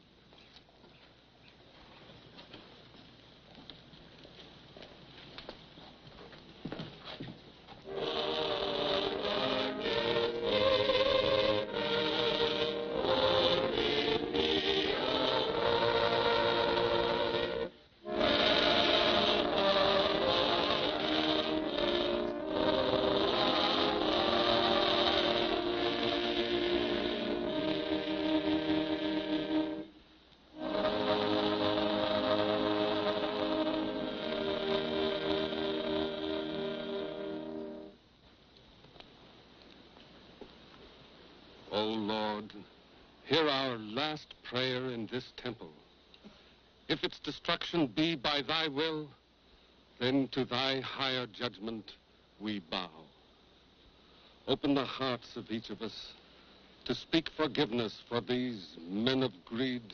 O Lord, hear our last prayer in this temple. If its destruction be by thy will, then to thy higher judgment we bow. Open the hearts of each of us to speak forgiveness for these men of greed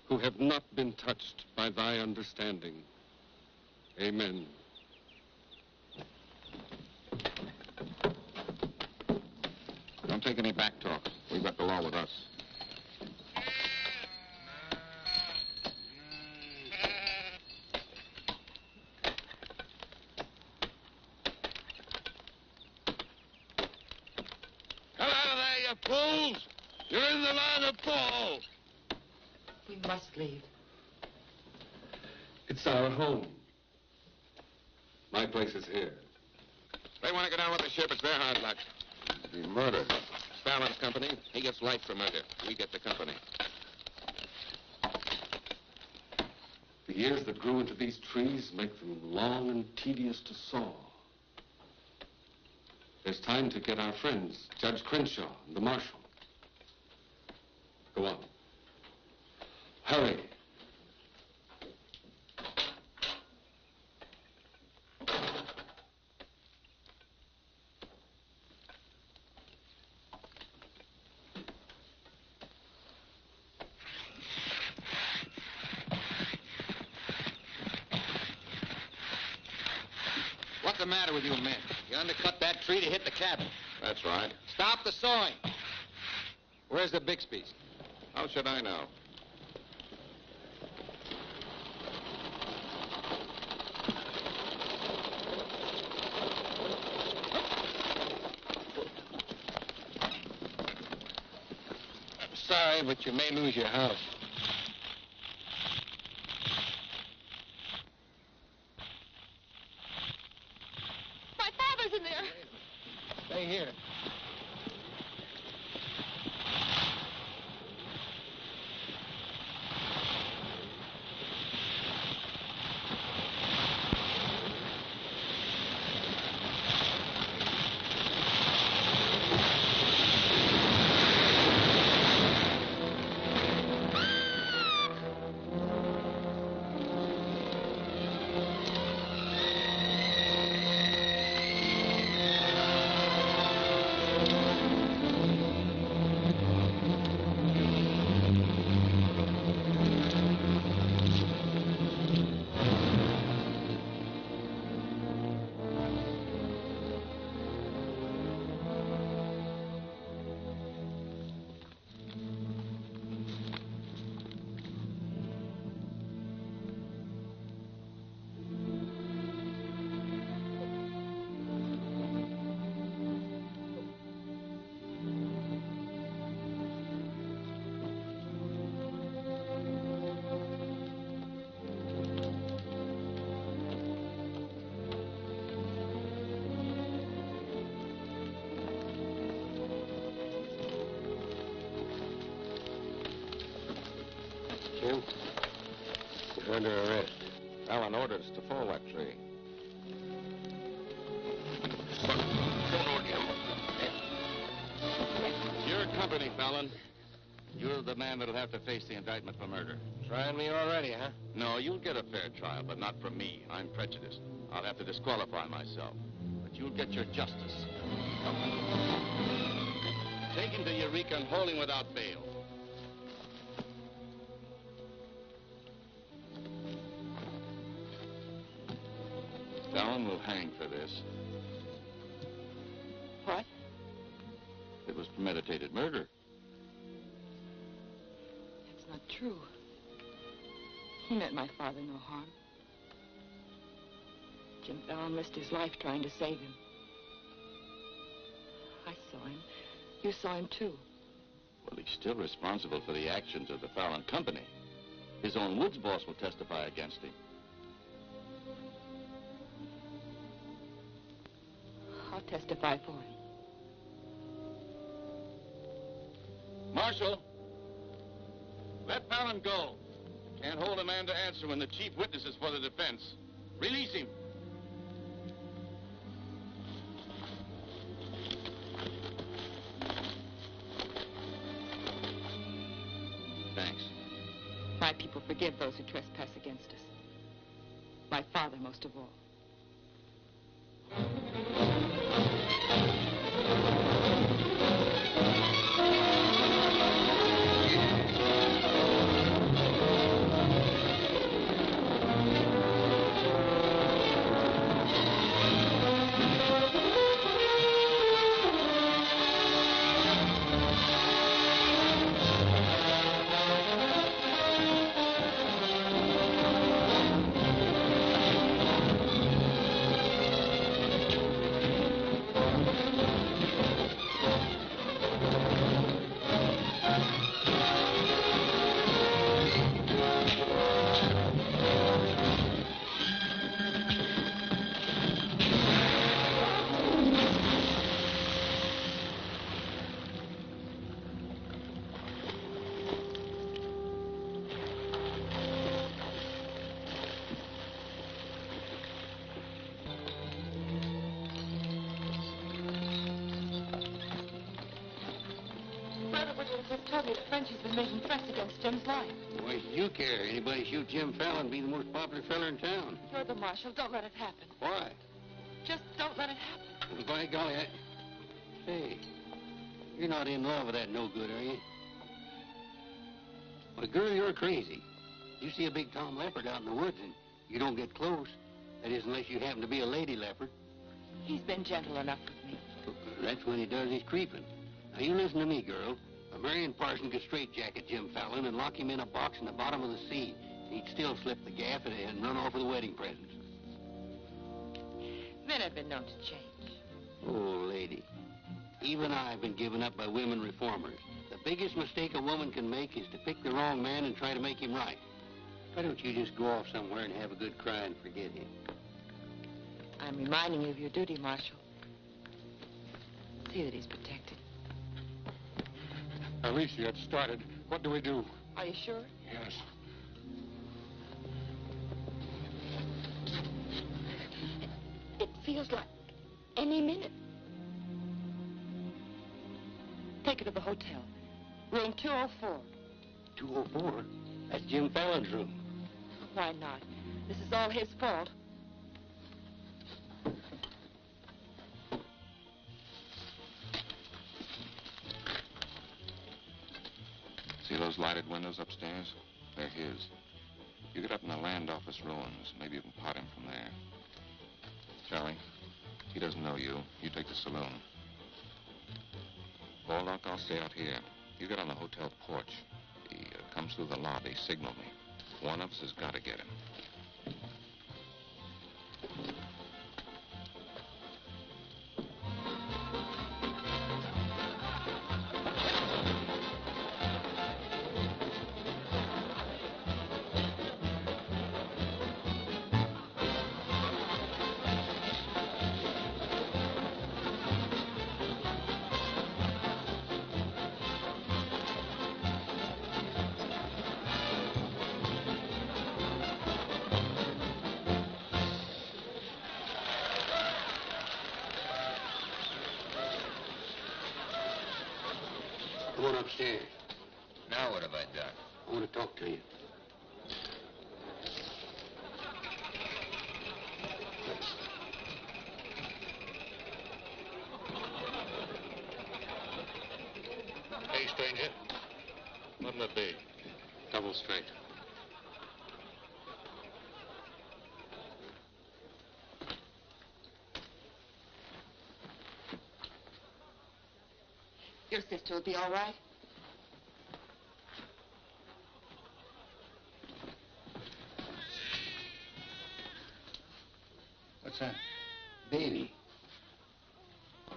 who have not been touched by thy understanding. Amen. Don't take any back talk. We've got the law with us. Come out of there, you fools! You're in the line of fall! We must leave. It's our home. My place is here. They want to get down with the ship. It's their hard luck. Be murdered. Fallon's company, he gets life for murder. We get the company. The years that grew into these trees make them long and tedious to saw. There's time to get our friends, Judge Crenshaw and the marshal. Go on. Hurry. the matter with you men? You undercut that tree to hit the cabin. That's right. Stop the sawing. Where's the Bixby's? How should I know? I'm sorry, but you may lose your house. My father's in there. Stay here. Jim, you're under arrest. Alan ordered us to follow that tree. Your company, Fallon. You're the man that'll have to face the indictment for murder. Trying me already, huh? No, you'll get a fair trial, but not from me. I'm prejudiced. I'll have to disqualify myself. But you'll get your justice. Take him to Eureka and hold him without bail. Fallon will hang for this. What? It was premeditated murder. That's not true. He meant my father no harm. Jim Fallon risked his life trying to save him. I saw him. You saw him, too. Well, he's still responsible for the actions of the Fallon Company. His own woods boss will testify against him. I'll testify for him. Marshal, let Fallon go. Can't hold a man to answer when the chief witness is for the defense. Release him. Thanks. My people forgive those who trespass against us. My father most of all. Just told me that Frenchie's been making threats against Jim's life. Why should you care? Anybody shoot Jim Fallon, be the most popular fella in town. You're the marshal. Don't let it happen. Why? Just don't let it happen. Well, by golly, Hey, you're not in love with that no-good, are you? Well, girl, you're crazy. You see a big tom leopard out in the woods and you don't get close. That is, unless you happen to be a lady leopard. He's been gentle enough with me. That's when he does his creeping. Now, you listen to me, girl. A Marion Parson could straitjacket Jim Fallon and lock him in a box in the bottom of the sea. He'd still slip the gaff and run off with the wedding presents. Men have been known to change. Oh, lady. Even I've been given up by women reformers. The biggest mistake a woman can make is to pick the wrong man and try to make him right. Why don't you just go off somewhere and have a good cry and forget him? I'm reminding you of your duty, Marshal. See that he's protected. Alicia, it started. What do we do? Are you sure? Yes. It feels like any minute. Take her to the hotel. Room 204. 204? That's Jim Fallon's room. Why not? This is all his fault. See those lighted windows upstairs? They're his. You get up in the land office ruins. Maybe you can pot him from there. Charlie, he doesn't know you. You take the saloon. Baldock, I'll stay out here. You get on the hotel porch. He comes through the lobby. Signal me. One of us has got to get him. Come on upstairs. Now what have I done? I want to talk to you. Hey, stranger. What'll it be? Double straight. Your sister will be all right. What's that? Baby.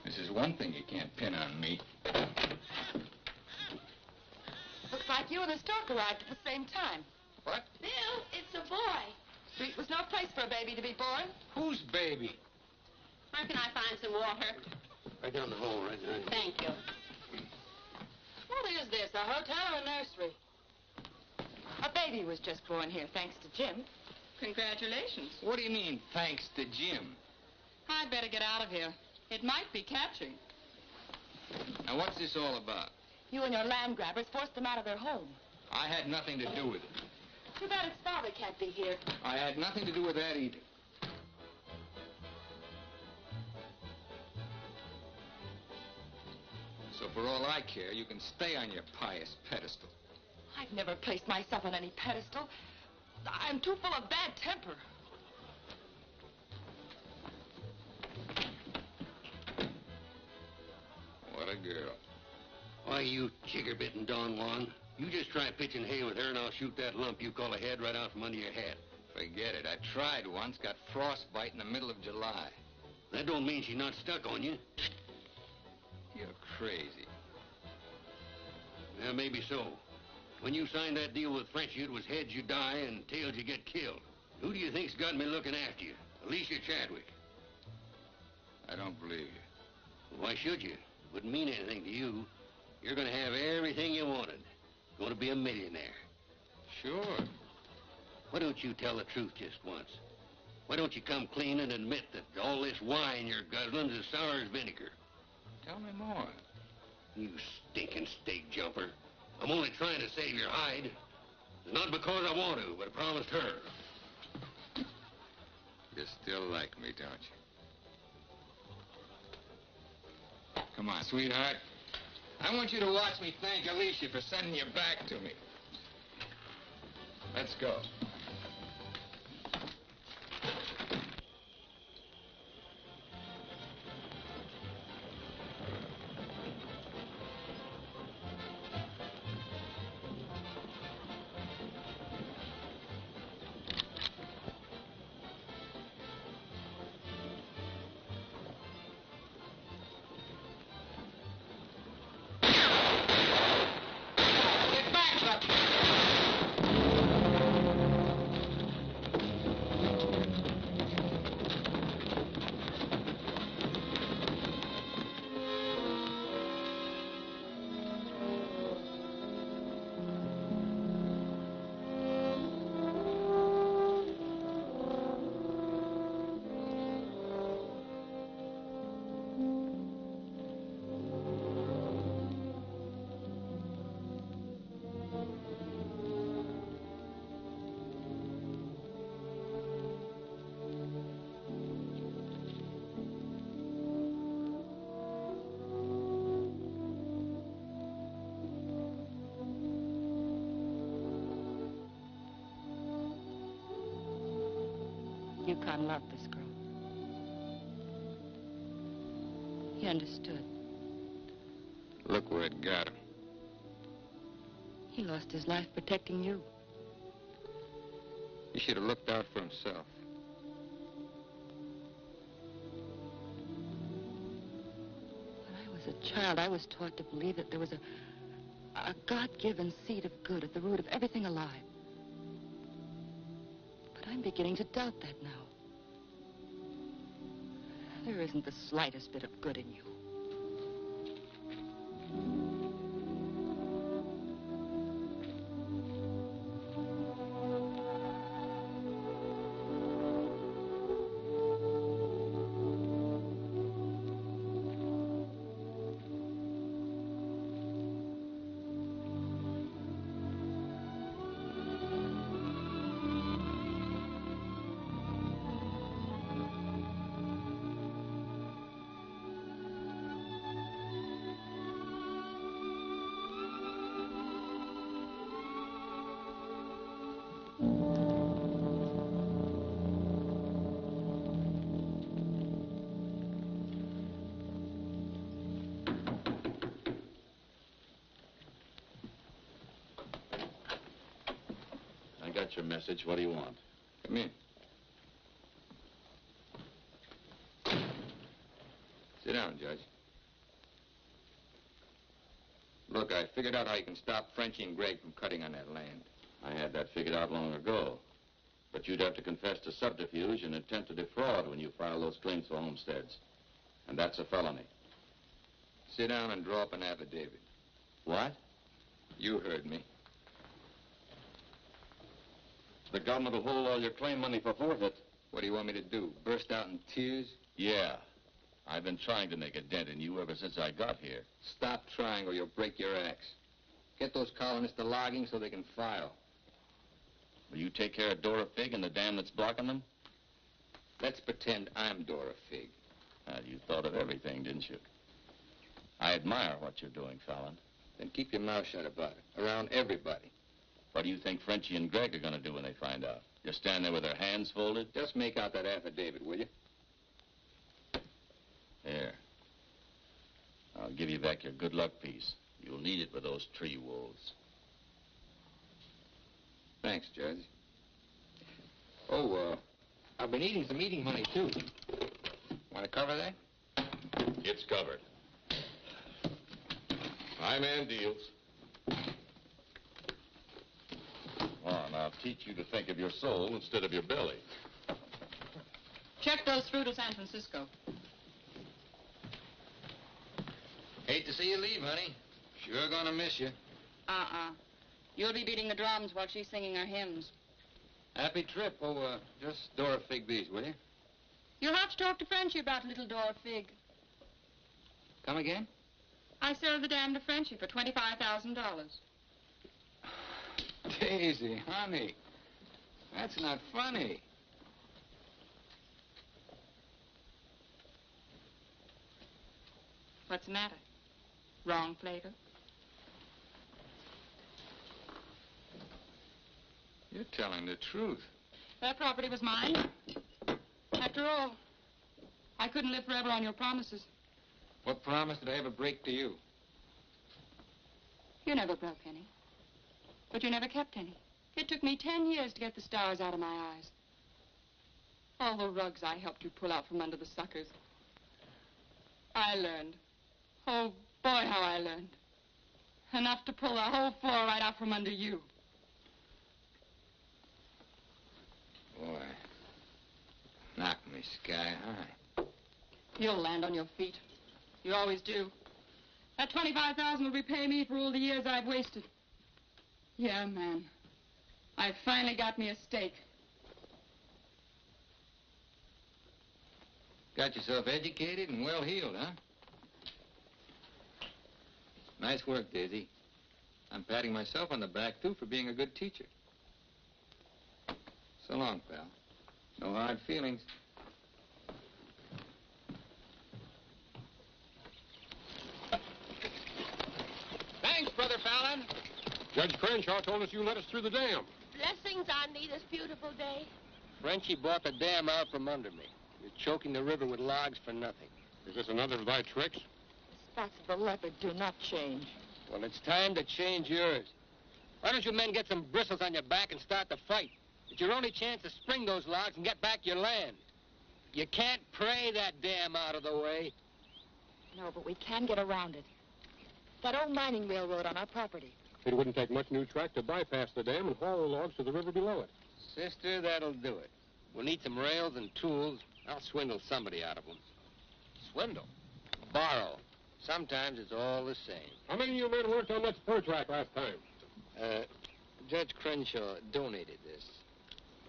This is one thing you can't pin on me. Looks like you and the stork arrived at the same time. What? Bill, it's a boy. Street was no place for a baby to be born. Whose baby? Where can I find some water? Right down the hall, right there. Thank you. What is this, a hotel or a nursery? A baby was just born here, thanks to Jim. Congratulations. What do you mean, thanks to Jim? I'd better get out of here. It might be catching. Now, what's this all about? You and your land grabbers forced them out of their home. I had nothing to do with it. Too bad its father can't be here. I had nothing to do with that either. So for all I care, you can stay on your pious pedestal. I've never placed myself on any pedestal. I'm too full of bad temper. What a girl. Why, you chigger-bitten Don Juan. You just try pitching hay with her, and I'll shoot that lump you call a head right out from under your hat. Forget it. I tried once, got frostbite in the middle of July. That don't mean she's not stuck on you. You're crazy. Yeah, maybe so. When you signed that deal with Frenchie, it was heads you die and tails you get killed. Who do you think's got me looking after you? Alicia Chadwick. I don't believe you. Why should you? Wouldn't mean anything to you. You're going to have everything you wanted. Going to be a millionaire. Sure. Why don't you tell the truth just once? Why don't you come clean and admit that all this wine you're guzzling is as sour as vinegar? Tell me more. You stinking steak jumper. I'm only trying to save your hide. Not because I want to, but I promised her. You still like me, don't you? Come on, sweetheart. I want you to watch me thank Alicia for sending you back to me. Let's go. Yukon loved this girl. He understood. Look where it got him. He lost his life protecting you. He should have looked out for himself. When I was a child, I was taught to believe that there was a God-given seed of good at the root of everything alive. But I'm beginning to doubt that now. There isn't the slightest bit of good in you. I got your message. What do you want? Come in. Sit down, Judge. Look, I figured out how you can stop Frenchie and Greg from cutting on that land. I had that figured out long ago. But you'd have to confess to subterfuge and attempt to defraud when you file those claims for homesteads. And that's a felony. Sit down and draw up an affidavit. What? You heard me. The government will hold all your claim money for forfeit. What do you want me to do? Burst out in tears? Yeah. I've been trying to make a dent in you ever since I got here. Stop trying or you'll break your axe. Get those colonists to logging so they can file. Will you take care of Dora Fig and the dam that's blocking them? Let's pretend I'm Dora Fig. You thought of everything, didn't you? I admire what you're doing, Fallon. Then keep your mouth shut about it, around everybody. What do you think Frenchie and Greg are going to do when they find out? Just stand there with their hands folded? Just make out that affidavit, will you? Here. I'll give you back your good luck piece. You'll need it with those tree wolves. Thanks, Judge. Oh, I've been eating some eating money, too. Want to cover that? It's covered. My man deals. Well, now, I'll teach you to think of your soul instead of your belly. Check those through to San Francisco. Hate to see you leave, honey. Sure gonna miss you. You'll be beating the drums while she's singing her hymns. Happy trip. Oh, just Dora Fig these, will you? You'll have to talk to Frenchie about little Dora Fig. Come again? I served the dam to Frenchie for $25,000. Daisy, honey. That's not funny. What's the matter? Wrong flavor? You're telling the truth. That property was mine. After all, I couldn't live forever on your promises. What promise did I ever break to you? You never broke any. But you never kept any. It took me 10 years to get the stars out of my eyes. All the rugs I helped you pull out from under the suckers. I learned. Oh, boy, how I learned. Enough to pull the whole floor right out from under you. Boy, knock me sky high. You'll land on your feet. You always do. That $25,000 will repay me for all the years I've wasted. Yeah, man. I finally got me a stake. Got yourself educated and well-heeled, huh? Nice work, Daisy. I'm patting myself on the back, too, for being a good teacher. So long, pal. No hard feelings. Thanks, Brother Fallon. Judge Crenshaw told us you let us through the dam. Blessings on thee this beautiful day. Frenchie bought the dam out from under me. You're choking the river with logs for nothing. Is this another of thy tricks? The spots of the leopard do not change. Well, it's time to change yours. Why don't you men get some bristles on your back and start the fight? It's your only chance to spring those logs and get back your land. You can't pray that dam out of the way. No, but we can get around it. That old mining railroad on our property. It wouldn't take much new track to bypass the dam and haul the logs to the river below it. Sister, that'll do it. We'll need some rails and tools. I'll swindle somebody out of them. Swindle? Borrow. Sometimes it's all the same. How many of you men worked on that spur track last time? Judge Crenshaw donated this.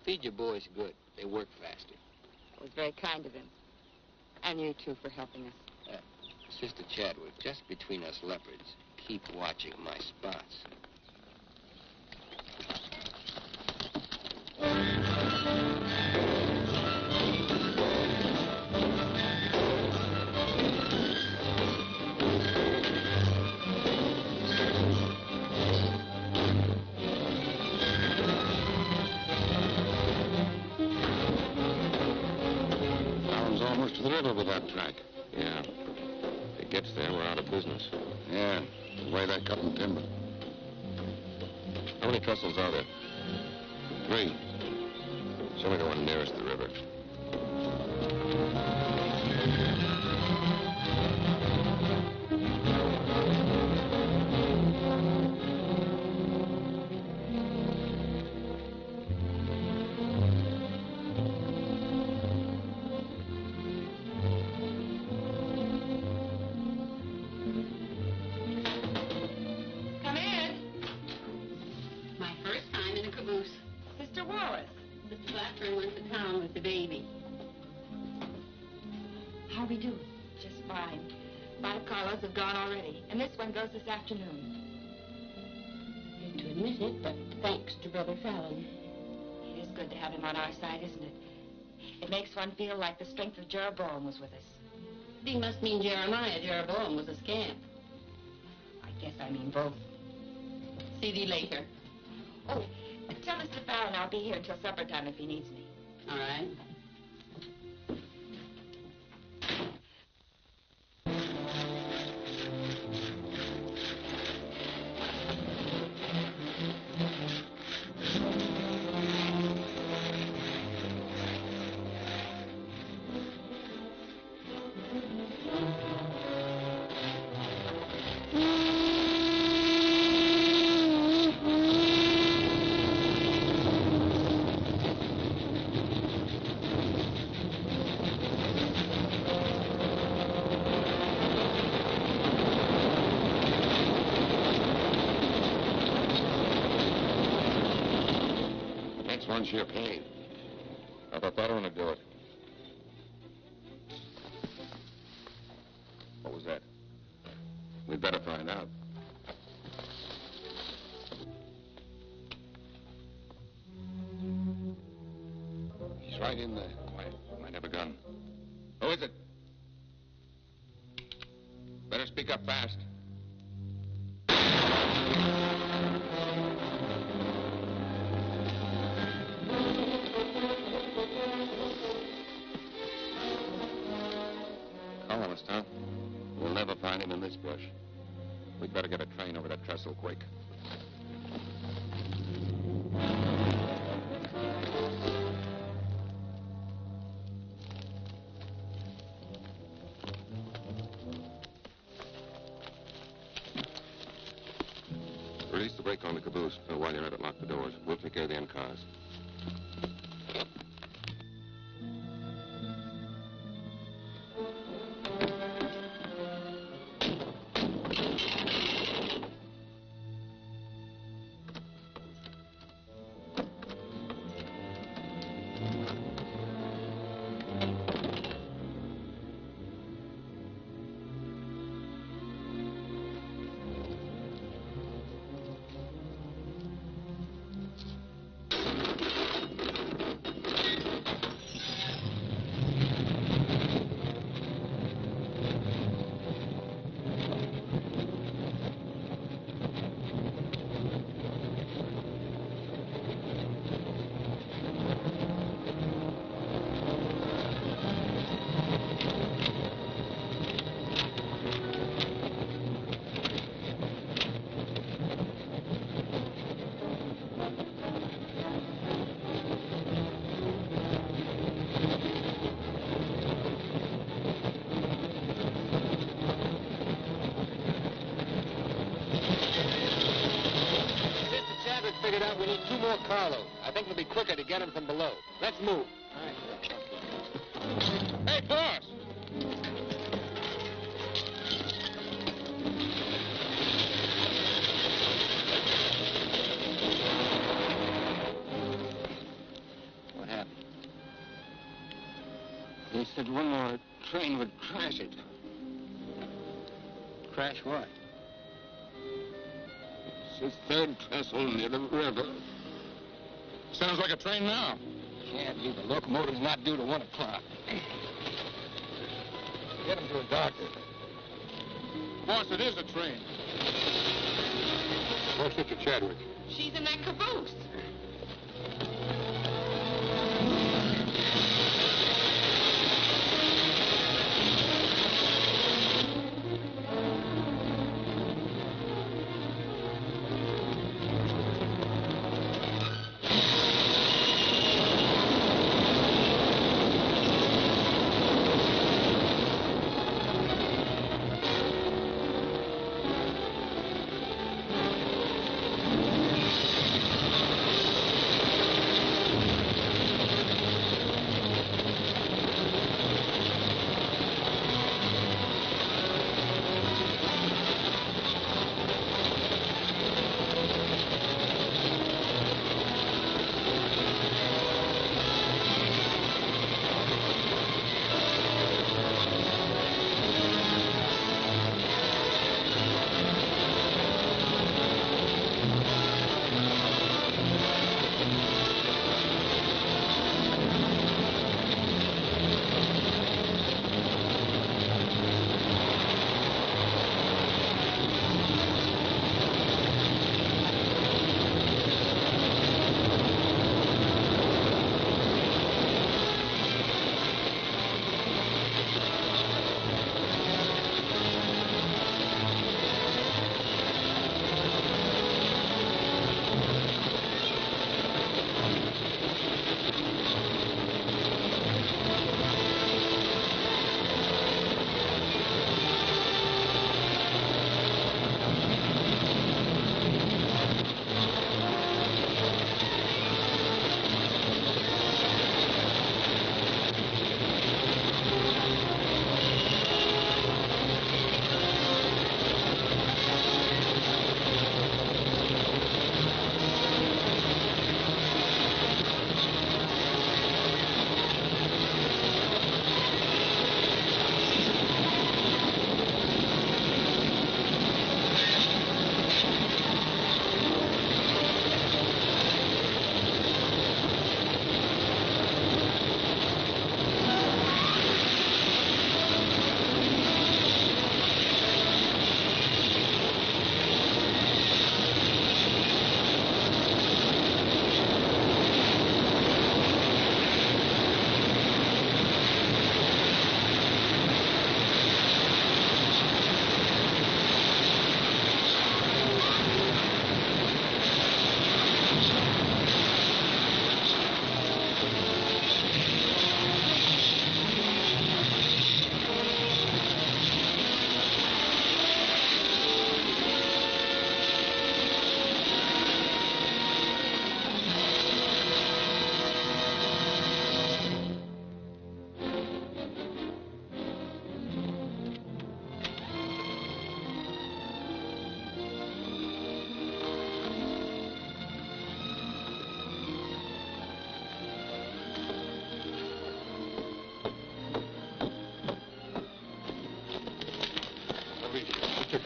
Feed your boys good. They work faster. It was very kind of him. And you, too, for helping us. Sister Chadwick, just between us leopards, keep watching my spots. Alan's almost to the river with that track. Yeah. If it gets there, we're out of business. Yeah, the way they're cutting timber. How many trestles are there? 3. Show me the one nearest the river. Come in. My first time in a caboose. Sister Wallace. Mr. Blackburn went to town with the baby. How we do? Just fine. 5 carloads have gone already, and this one goes this afternoon. Hate to admit it, but thanks to Brother Fallon. It is good to have him on our side, isn't it? It makes one feel like the strength of Jeroboam was with us. He must mean Jeremiah. Jeroboam was a scamp. I guess I mean both. See thee later. Oh, tell Mr. Fallon I'll be here until supper time if he needs me. All right. Next one's your pain. How about that one to do it? What was that? We'd better find out. He's right in there. Quiet. Might have a gun. Who is it? Better speak up fast. Colonist, huh? We'll never find him in this bush. We'd better get a train over that trestle quick. Release the brake on the caboose. While you're at it, lock the doors. We'll take care of the end cars. out we need 2 more carloads. I think it'll be quicker to get them from below. Let's move. Hey, boss! What happened? They said one more train would crash it. Crash what? It's the 3rd trestle near the river. Sounds like a train now. Can't be. The locomotive's not due to 1 o'clock. Get him to a doctor. Boss, it is a train. Where's Sister Chadwick? She's in that caboose.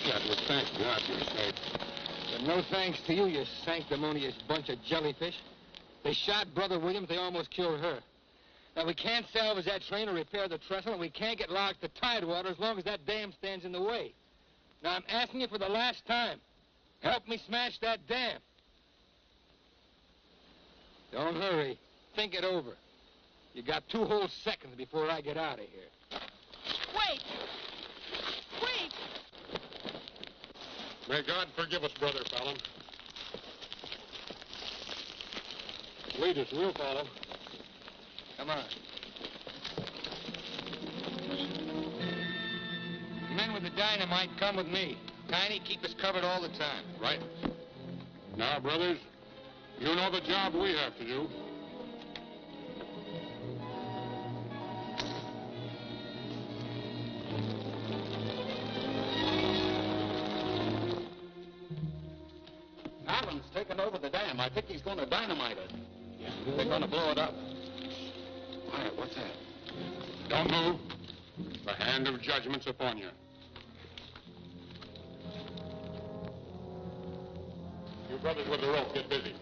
Chadwick, thank God you're safe. But no thanks to you, you sanctimonious bunch of jellyfish. They shot Brother Williams. They almost killed her. Now, we can't salvage that train or repair the trestle, and we can't get locked to Tidewater as long as that dam stands in the way. Now, I'm asking you for the last time. Help me smash that dam. Don't hurry. Think it over. You got 2 whole seconds before I get out of here. Wait! Wait! May God forgive us, Brother Fallon. Lead us, we'll follow. Come on. The men with the dynamite come with me. Tiny, keep us covered all the time. Right. Now, brothers, You know the job we have to do. Allen's taken over the dam. I think he's going to dynamite it. They're going to blow it up. Quiet, what's that? Don't move. The hand of judgment's upon you. You brothers with the rope, get busy.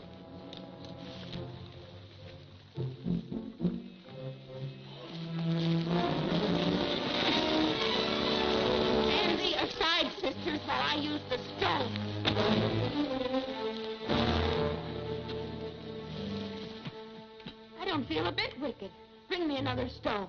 Stand thee aside, sisters, while I use the stone. I don't feel a bit wicked. Bring me another stone.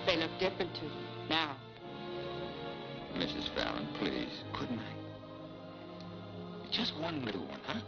They look different to me now. Mrs. Fallon, please, couldn't I? Just one little one, huh?